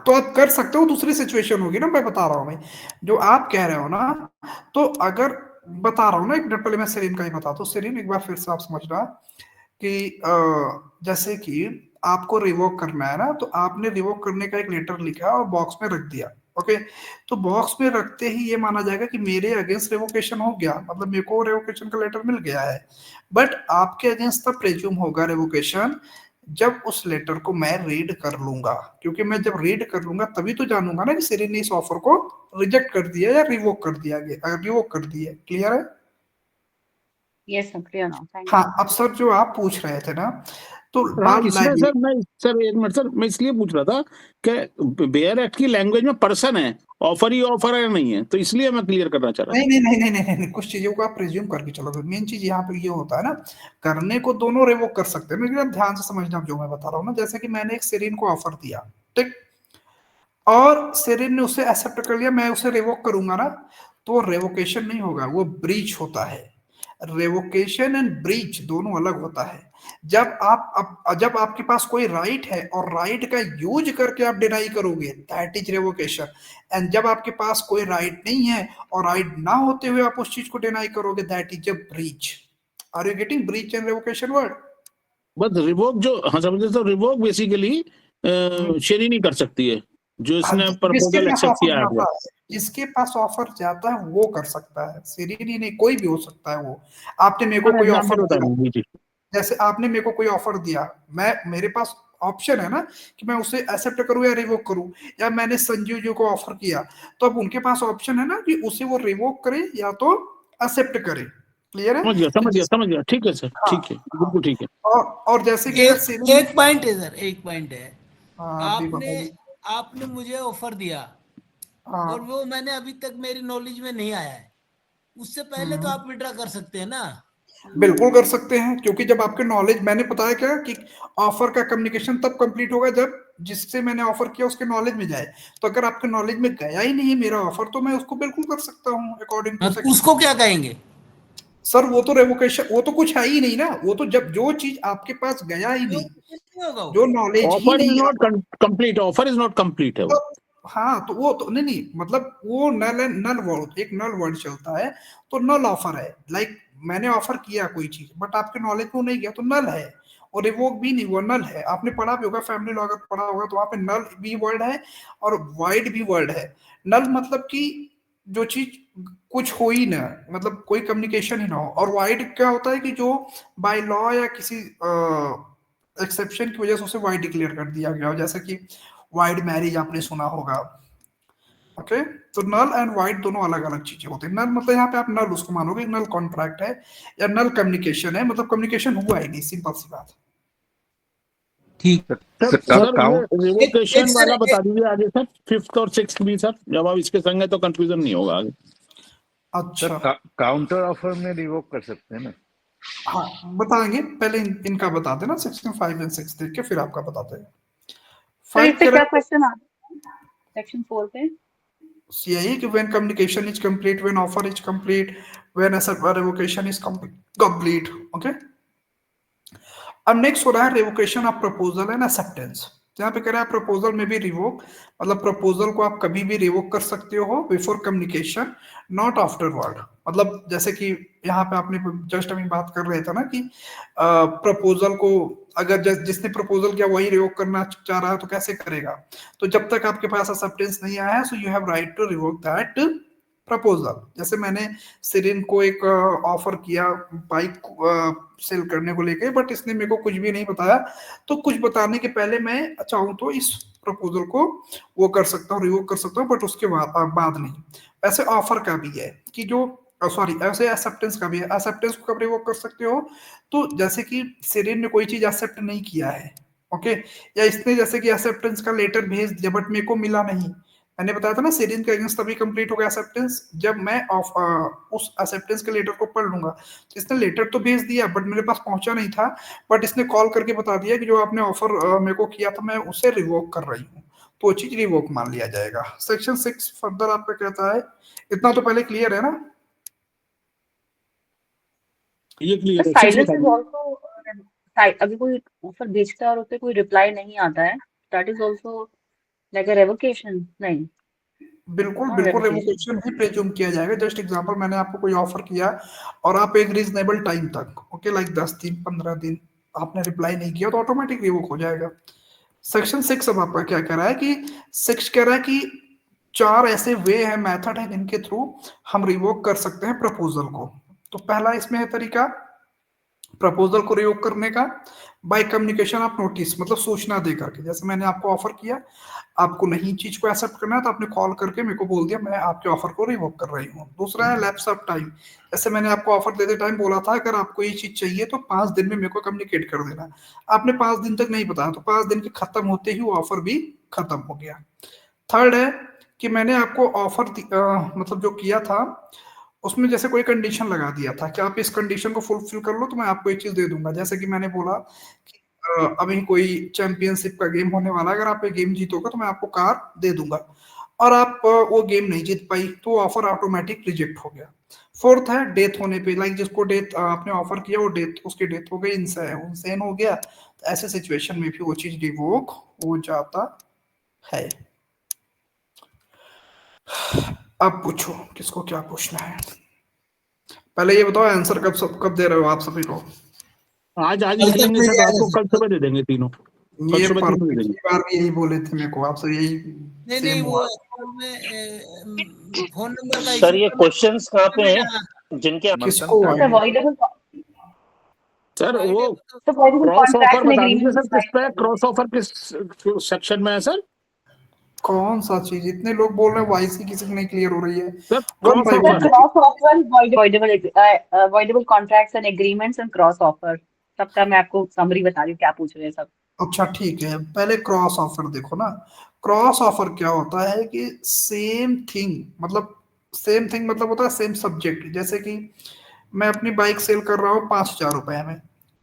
तो आप कर सकते हो, दूसरी सिचुएशन होगी ना, मैं बता रहा हूँ भाई जो आप कह रहे हो ना। तो अगर बता रहा हूँ ना, एक मिनट पहले मैं सेरिन का ही बताता हूँ। सेरिन एक बार फिर से आप समझना कि जैसे कि आपको रिवोक करना है ना, तो आपने रिवोक करने का एक लेटर लिखा और बॉक्स में रख दिया। ओके, तो बॉक्स में रखते ही ये माना जाएगा कि मेरे अगेंस्ट रिवोकेशन हो गया, मतलब मेरे को रिवोकेशन का लेटर मिल गया है। बट आपके अगेंस्ट तब प्रेज्यूम होगा रिवोकेशन जब उस लेटर को मैं रीड कर लूंगा, क्योंकि मैं जब रीड कर लूंगा तभी तो जानूंगा ना कि सेरिन ने इस ऑफर को रिजेक्ट कर दिया या रिवोक कर दिया गया, रिवोक कर दिया। क्लियर है? Yes sir, clear now, thank you. हाँ, अब सर जो आप पूछ रहे थे ना, तो इसलिए सर मैं एक मिनट सर, मैं इसलिए पूछ रहा था कि बेयर एक्ट की लैंग्वेज में पर्सन है, ऑफर ही ऑफर है नहीं है, तो इसलिए मैं क्लियर करना चाह रहा था। नहीं, कुछ चीजों को आप प्रिज्यूम करके चलोगे। मेन चीज यहाँ पे ये होता है ना, करने को दोनों रिवोक कर सकते हैं, लेकिन आप ध्यान से समझना जो मैं बता रहा हूँ ना। जैसे कि मैंने एक सेरिन को ऑफर दिया, ठीक, और सेरिन ने उसे एक्सेप्ट कर लिया, मैं उसे रिवोक करूंगा ना, तो रेवोकेशन नहीं होगा, वो ब्रीच होता है। रेवोकेशन एंड ब्रीच दोनों अलग होता है। जब आपके पास कोई राइट है और राइट का यूज करके आप डिनाई करोगे, दैट इज रेवोकेशन। एंड जब आपके पास कोई राइट नहीं है और राइट ना होते हुए आप उस चीज को डिनाई करोगे, that is a breach. Are you getting breach and revocation word? बस रिवोक जो, हाँ समझे, तो रिवोक बेसिकली शेरी नहीं कर सकती है जो इसने प्रपोजल एक्सेप्ट किया है। जिसके पास ऑफर जाता है वो कर सकता है, सीरीनी नहीं, कोई भी हो सकता है वो। आपने मेरे को कोई ऑफर दिया, जैसे आपने मेरे को कोई ऑफर दिया, मेरे पास ऑप्शन है ना कि मैं उसे एक्सेप्ट करूं या रिवोक करूं, या मैंने संजीव जी को ऑफर किया, तो अब उनके पास ऑप्शन है ना कि उसे वो रिवोक करे या तो एक्सेप्ट करे। क्लियर है? समझ गया, ठीक है सर, ठीक है, बिल्कुल ठीक है। और जैसे कि एक पॉइंट है सर, एक पॉइंट है, आपने मुझे ऑफर दिया और वो मैंने अभी तक मेरी नॉलेज में नहीं आया है, उससे पहले तो आप विड्रॉ कर सकते हैं ना? बिल्कुल कर सकते हैं, क्योंकि जब आपके नॉलेज, मैंने बताया क्या कि ऑफर का कम्युनिकेशन तब कंप्लीट होगा जब जिससे मैंने ऑफर किया उसके नॉलेज में जाए। तो अगर आपके नॉलेज में गया ही नहीं है मेरा ऑफर, तो मैं उसको बिल्कुल कर सकता हूँ अकॉर्डिंग टू। उसको क्या कहेंगे सर? वो तो रेवोकेशन, वो तो कुछ है ही नहीं ना, वो तो जब जो चीज आपके पास गया ही नहीं, जो नॉलेज ही नहीं, complete offer is not complete है वो। हाँ, तो वो तो नहीं, मतलब वो नल वर्ड, एक नल वर्ड चलता है, तो नल ऑफर है। लाइक मैंने ऑफर किया कोई चीज बट आपके नॉलेज में नहीं गया, तो नल है। और रिवोक भी नहीं, वो नल है। आपने पढ़ा भी होगा, फैमिली लॉ अगर पढ़ा होगा तो वहां पे नल भी वर्ड है और वाइड भी वर्ड है। नल मतलब कि जो चीज कुछ हो ही ना, मतलब कोई कम्युनिकेशन ही ना हो। और वाइड क्या होता है कि जो बाय लॉ या किसी एक्सेप्शन की वजह से उसे वाइड डिक्लेयर कर दिया गया हो, जैसे कि वाइड मैरिज आपने सुना होगा। ओके, तो नल एंड वाइड दोनों अलग अलग चीजें होती है। नल मतलब यहाँ पे आप नल उसको मानोगे, नल कॉन्ट्रैक्ट है या नल कम्युनिकेशन है, मतलब कम्युनिकेशन हुआ ही नहीं, सिंपल सी बात। ठीक सर रिवोकेशन वाला बता दीजिए आगे सर, 5th और 6th भी सर, जब आप इसके संग है तो कंफ्यूजन नहीं होगा आगे। अच्छा, काउंटर ऑफर में रिवोक कर सकते हैं ना? हाँ बताएंगे, पहले इनका बता देना, सेक्शन 5 एंड 6 देख के फिर आपका बताते हैं। क्या क्वेश्चन आ सेक्शन 4 पे? यही कि when communication is complete, when offer is complete, when revocation is complete. Okay, अब नेक्स्ट हो रहा है revocation of proposal and acceptance. यहाँ पे कह रहा है प्रपोजल में भी रिवोक, मतलब प्रपोजल को आप कभी भी रिवोक कर सकते हो बिफोर कम्युनिकेशन, नॉट आफ्टरवर्ड। मतलब जैसे कि यहाँ पे आपने जस्ट अभी बात कर रहे थे ना कि प्रपोजल को अगर जिसने प्रपोजल किया वही रिवोक करना चाह रहा है तो कैसे करेगा? तो जब तक आपके पास एक्सेप्टेंस नहीं आया है, so you have right to revoke that proposal. जैसे मैंने सिरिन को एक ऑफर किया बाइक सेल करने को लेके, बट इसने मेरे को कुछ भी नहीं बताया, तो कुछ बताने के पहले मैं चाहूँ तो इस प्रपोजल को वो कर सकता हूँ, रिवोक कर सकता हूँ, बट उसके बाद नहीं। ऐसे ऑफर का भी है कि जो सॉरी ऐसे एक्सेप्टेंस का भी है। एक्सेप्टेंस को कब रिवोक कर सकते हो? तो जैसे कि सिरिन ने कोई चीज एक्सेप्ट नहीं किया है, ओके, या इसने जैसे कि एक्सेप्टेंस का लेटर भेज दिया बट मेरे को मिला नहीं। मैंने बताया था ना सिरिन का अगेंस्ट तभी कंप्लीट होगा एक्सेप्टेंस जब मैं उस एक्सेप्टेंस के लेटर को पढ़ लूंगा। तो इसने लेटर तो भेज दिया बट मेरे पास पहुंचा नहीं था, बट इसने कॉल करके बता दिया कि जो आपने ऑफर मेरे को किया था मैं उसे रिवोक कर रही हूँ, तो वो चीज रिवोक मान लिया जाएगा। सेक्शन 6 फर्दर आपका कहता है, इतना तो पहले क्लियर है ना? ये क्लियर है। साइलेंस इज आल्सो, अभी कोई ऑफर भेजता है और उससे कोई रिप्लाई नहीं आता है, that is also like a revocation? नहीं, बिल्कुल रेवोकेशन ही प्रेज्यूम किया जाएगा। जस्ट एग्जांपल, मैंने आपको कोई ऑफर किया और आप एक रीजनेबल टाइम तक, ओके, लाइक 10 दिन 15 दिन आपने रिप्लाई नहीं किया तो ऑटोमेटिक रिवोक हो जाएगा। सेक्शन 6 अब आपका क्या कह रहा है कि 6 कह रहा है कि 4 ऐसे वे हैं, मेथड है जिनके थ्रू हम रिवोक कर सकते हैं प्रपोजल को। तो पहला इसमें है तरीका प्रपोजल को रिवोक करने का बाय कम्युनिकेशन ऑफ नोटिस, मतलब सूचना दे करके। जैसे मैंने आपको ऑफर किया, आपको नहीं चीज को एक्सेप्ट करना है तो आपने कॉल करके मेरे को बोल दिया मैं आपके ऑफर को रिवोक कर रही हूँ। दूसरा है लैप्स ऑफ टाइम, जैसे मैंने आपको ऑफर देते टाइम बोला था अगर आपको ये चीज चाहिए तो 5 दिन में मेरे को कम्युनिकेट कर देना, आपने 5 दिन तक नहीं बताया तो 5 दिन के खत्म होते ही वो ऑफर भी खत्म हो गया। थर्ड है कि मैंने आपको ऑफर मतलब जो किया था उसमें जैसे कोई कंडीशन लगा दिया था कि आप इस कंडीशन को फुलफिल कर लो तो मैं आपको एक चीज दे दूंगा। जैसे कि मैंने बोला कि अभी कोई चैंपियनशिप का गेम होने वाला है, अगर आप ये गेम जीतोगे तो मैं आपको कार दे दूंगा, और आप वो गेम नहीं जीत पाई तो ऑफर ऑटोमेटिक रिजेक्ट हो गया। फोर्थ है डेथ होने पे, लाइक जिसको डेथ आपने ऑफर किया वो डेथ, उसकी डेथ हो गई, इंसेन हो गया, तो ऐसे सिचुएशन में भी वो चीज रिवोक हो जाता है। अब पूछो किसको क्या पूछना है। पहले ये बताओ आंसर कब दे रहे हो आप सभी को? आज लिख लेंगे सर, रात को कल सुबह दे देंगे तीनों। ये पिछली बार भी यही बोले थे मेरे को, आपसे यही नहीं वो फोन नंबर का सर ये क्वेश्चंस कहाँ पे हैं जिनके किसको सर वो क्रॉस ऑफर बता दीजिए सर, किस पे क्रॉस ऑफर किस सेक्शन में है सर? कौन सा चीज? इतने लोग बोल रहे हैं, वाईसी किसी की नहीं क्लियर हो रही है। Voidable contracts and agreements and cross offer, सबका मैं आपको समरी बता रही हूँ क्या पूछ रहे हैं सब। अच्छा ठीक है, पहले क्रॉस ऑफर देखो ना। क्रॉस ऑफर क्या होता है कि सेम थिंग मतलब होता है सेम सब्जेक्ट। जैसे कि मैं अपनी बाइक सेल कर रहा हूँ 5,000 रुपए में,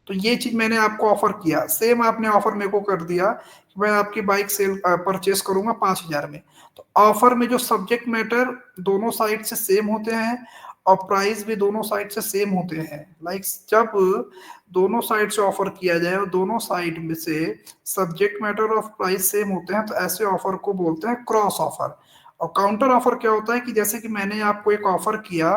तो ये चीज मैंने आपको ऑफर किया, सेम आपने ऑफर मेरे को कर दिया कि मैं आपकी बाइक सेल परचेस करूंगा 5,000 में। तो ऑफर में जो सब्जेक्ट मैटर दोनों साइड से सेम होते हैं और प्राइस भी दोनों साइड से सेम होते हैं। लाइक जब दोनों साइड से ऑफर किया जाए और दोनों साइड में से सब्जेक्ट मैटर और प्राइस सेम होते हैं, तो ऐसे ऑफर को बोलते हैं क्रॉस ऑफर। और काउंटर ऑफर क्या होता है कि जैसे कि मैंने आपको एक ऑफर किया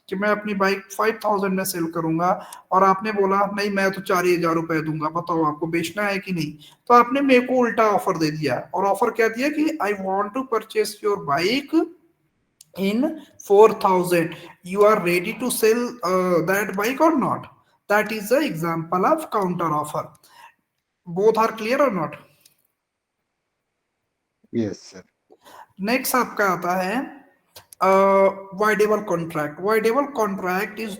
कि मैं अपनी बाइक 5,000 में सेल करूंगा और आपने बोला नहीं मैं तो 4,000 रुपए दूंगा, बताओ आपको बेचना है कि नहीं। तो आपने मेरे को उल्टा ऑफर दे दिया, और ऑफर क्या दिया कि I want to purchase your bike in 4,000, you are ready to sell that bike or not? That is the example of counter offer. Both are clear or not? Yes sir. Next आपका आता है voidable contract. Voidable contract is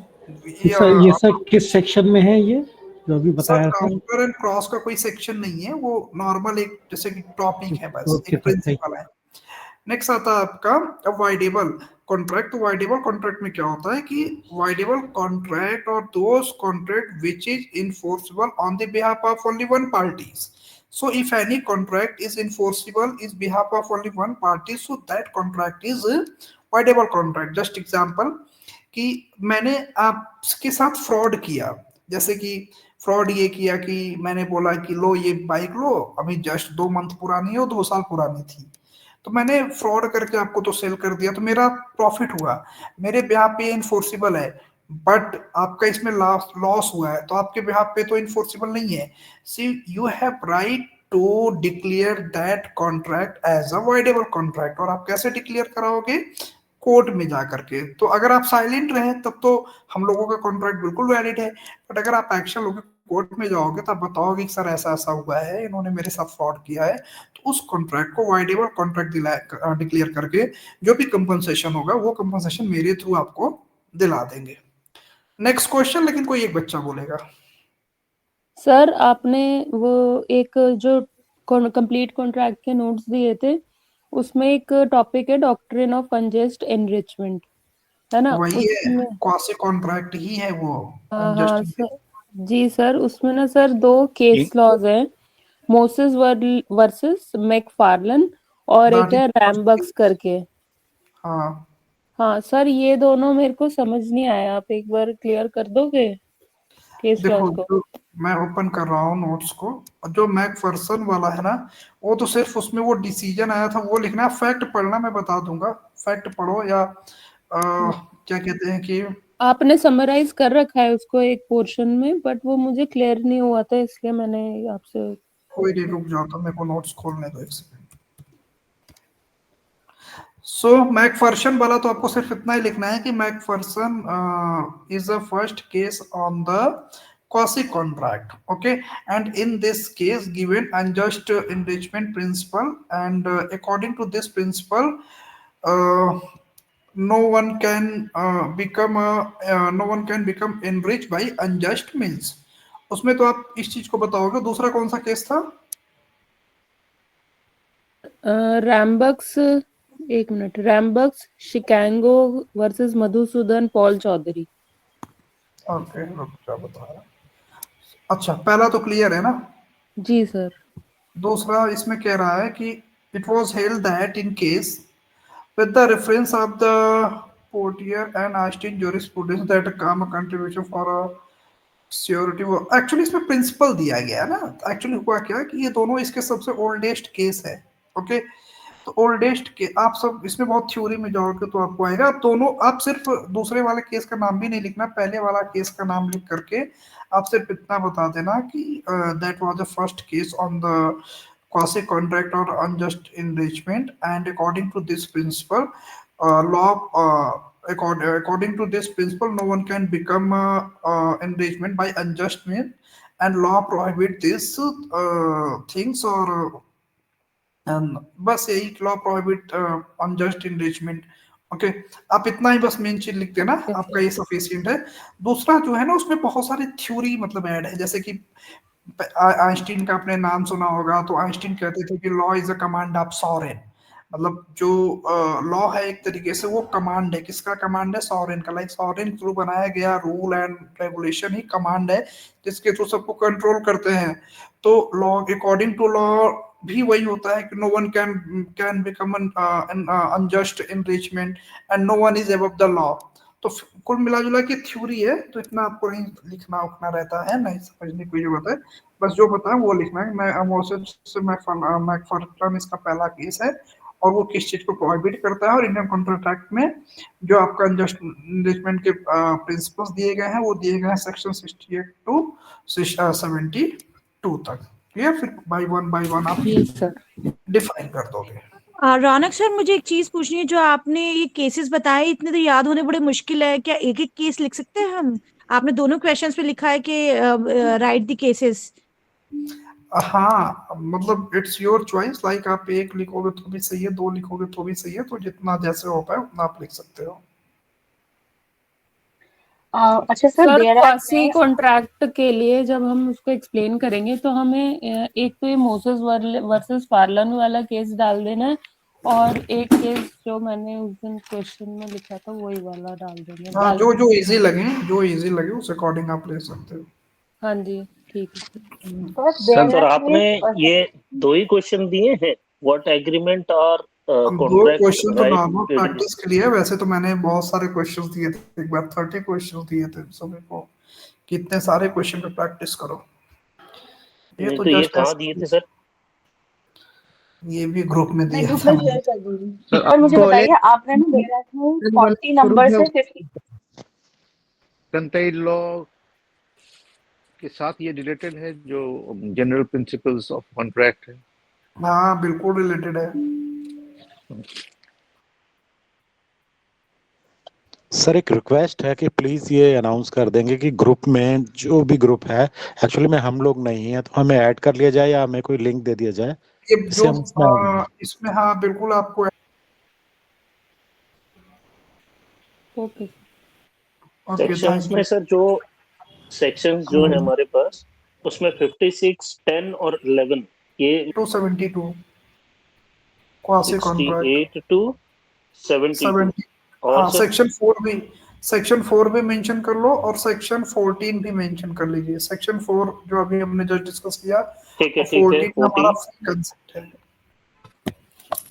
ये sir किस section में है ये जो अभी बताया था? काउंटर एंड क्रॉस का कोई सेक्शन नहीं है, वो नॉर्मल एक जैसे कि टॉपिक है, बस एक प्रिंसिपल है। नेक्स्ट आता है आपका अवॉइडेबल कॉन्ट्रैक्ट। अवॉइडेबल कॉन्ट्रैक्ट में क्या होता है कि अवॉइडेबल कॉन्ट्रैक्ट और those contract which is enforceable on the behalf of only one parties. So if any contract is enforceable is behalf of only one party, so that contract is voidable contract. Just example कि मैंने आपके साथ fraud किया, जैसे कि fraud ये किया कि मैंने बोला कि लो ये बाइक लो, अभी जस्ट 2 मंथ पुरानी है और 2 साल पुरानी थी, तो मैंने फ्रॉड करके आपको तो सेल कर दिया, तो मेरा प्रॉफिट हुआ, मेरे बिहाफ पे इनफोर्सिबल है। बट आपका इसमें लॉस हुआ है, तो आपके बिहाफ पे तो इनफोर्सिबल नहीं है। See you have right to declare that contract as a voidable contract. और आप कैसे डिक्लेयर कराओगे? कोर्ट में जा करके। तो अगर आप साइलेंट रहे तब तो हम लोगों का कॉन्ट्रैक्ट बिल्कुल वैलिड है, बट अगर आप एक्शन लोगे कोर्ट में जाओगे तब बताओगे कि सर ऐसा ऐसा हुआ है, इन्होंने मेरे साथ फ्रॉड किया है, तो उस कॉन्ट्रैक्ट को वॉइडेबल कॉन्ट्रैक्ट डिक्लेयर करके जो भी कंपनसेशन होगा वो कंपनसेशन मेरे थ्रू आपको दिला देंगे। नेक्स्ट क्वेश्चन, लेकिन कोई एक बच्चा बोलेगा। सर आपने वो एक जो कंप्लीट कॉन्ट्रैक्ट के नोट्स दिए थे उसमें एक टॉपिक है डॉक्ट्रिन ऑफ अनजस्ट एनरिचमेंट, है ना? वही है, क्वासी कॉन्ट्रैक्ट ही है वो। हाँ सर, जी सर, उसमें ना सर 2 केस लॉज हैं, मोसेस वर्सेस मैकफार्लन और एक है रैमबक्स करके। हाँ सर, ये दोनों मेरे को समझ नहीं आया, आप एक बार क्लियर कर दोगे केस लॉज को? मैं ओपन कर रहा हूँ नोट्स को। जो मैकफर्सन वाला है ना, वो तो सिर्फ उसमें वो डिसीजन आया था वो लिखना है, फैक्ट पढ़ना मैं बता दूंगा, फैक्ट पढ़ो या क्या कहते हैं कि आपने समराइज कर रखा है उसको एक पोर्शन में, बट वो मुझे क्लियर नहीं हुआ था, इसलिए मैंने आपसे। कोई नहीं, रुक जाओ तो मेरे को नोट्स खोलने दो एक सेकंड। सो मैकफर्सन वाला तो आपको सिर्फ इतना ही लिखना है कि Macpherson is the first case on the quasi contract, okay, and in this case given unjust enrichment principle, and according to this principle no one can become enriched by unjust means। उसमें तो आप इस चीज को बताओगे। दूसरा कौन सा केस था? रैमबक्स, एक minute, Rambux Chicago versus Madhusudan Paul Chaudhary. Okay, रुक जा बता रहा। अच्छा, पहला तो क्लियर है ना? जी सर। दूसरा इसमें कह रहा है कि it was held that in case with the reference of the Portier and Einstein jurisprudence that come a contribution for a surety. वो एक्चुअली इसमें प्रिंसिपल दिया गया है ना। एक्चुअली हुआ क्या कि ये दोनों इसके सबसे ओल्डेस्ट केस है। ओके, तो ओल्डेस्ट के आप सब इसमें बहुत थ्योरी में जाओगे तो आपको आएगा। आप दोनों, आप सिर्फ दूसरे वाले केस का नाम भी नहीं लिखना, पहले वाला केस का नाम लिख करके आप सिर्फ इतना बता देना कि that was the first case on the quasi contract or unjust enrichment, and according to this principle according to this principle no one can become enrichment by unjust means, and law prohibit these things, or बस यही law prohibit unjust enrichment. Okay, आप इतना ही बस main चीज लिख देना, आपका ये सफिशिएंट है। दूसरा जो है ना उसमें बहुत सारी थ्योरी मतलब ऐड है, जैसे कि आइंस्टीन का आपने नाम सुना होगा, तो आइंस्टीन कहते थे कि law is a command of sovereign, मतलब जो लॉ है एक तरीके से वो कमांड है। किसका कमांड है? सॉवरेन का। लाइक सॉवरेन थ्रू बनाया गया rule and regulation he command है जिसके थ्रू सबको कंट्रोल करते हैं। तो लॉ, अकॉर्डिंग टू लॉ भी वही होता है कि no one can become an unjust enrichment and no one is above the law. तो कुल मिला जुला के थ्योरी है, तो इतना आपको नहीं लिखना उखना रहता है, नहीं समझने की जरूरत है, बस जो बताया वो लिखना है। मैकफर्लन इसका पहला केस है और वो किस चीज को प्रोहिबिट करता है, और इंडियन कॉन्ट्रैक्ट में जो आपका अनजस्ट एनरिचमेंट के प्रिंसिपल्स दिए गए हैं वो दिए गए हैं सेक्शन 68 टू 72 तक। ये फिर बाय वन आप डिफाइन कर दोगे। रौनक सर, मुझे एक चीज पूछनी है, जो आपने ये केसेस बताए इतने तो याद होने बड़े मुश्किल है, क्या एक एक केस लिख सकते हैं हम? आपने दोनों क्वेश्चंस पे लिखा है कि राइट द केसेस। हाँ, मतलब इट्स योर चॉइस, लाइक आप एक लिखोगे तो भी सही है, दो लिखोगे तो भी सही है, तो जितना जैसे हो पाए उतना आप लिख सकते हो। अच्छा सर, क्वासी कॉन्ट्रैक्ट के लिए जब हम उसको एक्सप्लेन करेंगे तो हमें एक तो ये मोसेस वर्सेस फार्लन वाला केस डाल देना है, और एक केस जो मैंने उस दिन क्वेश्चन में लिखा था वही वाला डाल देंगे। हाँ, जो इजी लगे उस अकॉर्डिंग आप ले सकते हो। हाँ जी, ठीक है सर। आपने ये दो ही क्वेश्चन दिए हैं, व्हाट एग्रीमेंट और दो क्वेश्चन तो नॉर्मल प्रैक्टिस के लिए, वैसे तो मैंने बहुत सारे क्वेश्चंस दिए थे, एक बार 30 क्वेश्चंस दिए थे सभी को, कितने सारे क्वेश्चन पे प्रैक्टिस करो। ये तो ये कहाँ दिए थे सर? ये भी ग्रुप में दिया था। शेयर कर दूंगी। और मुझे बताइए, आपने ना मेरा 40 नंबर से 50 कंटेन लॉ के साथ ये रिलेटेड है, जो जनरल प्रिंसिपल्स ऑफ कॉन्ट्रैक्ट है। हाँ, बिल्कुल रिलेटेड है सर। एक रिक्वेस्ट है कि प्लीज ये अनाउंस कर देंगे कि ग्रुप में जो भी ग्रुप है, एक्चुअली में हम लोग नहीं है, तो हमें ऐड कर लिया जाए या हमें कोई लिंक दे दिया जाए। ये जो इसमें, हाँ बिल्कुल आपको ओके। सेक्शंस में सर, जो सेक्शंस जो है हमारे पास उसमें 56, 10 और 11 ये 272 क्वासी कॉन्ट्रैक्ट 68 to 70 और सेक्शन 4 भी मेंशन कर लो, और सेक्शन 14 भी मेंशन कर लीजिए। सेक्शन 4 जो अभी हमने जस्ट डिस्कस किया, ठीक है, 14 हमारा कंसेप्ट है।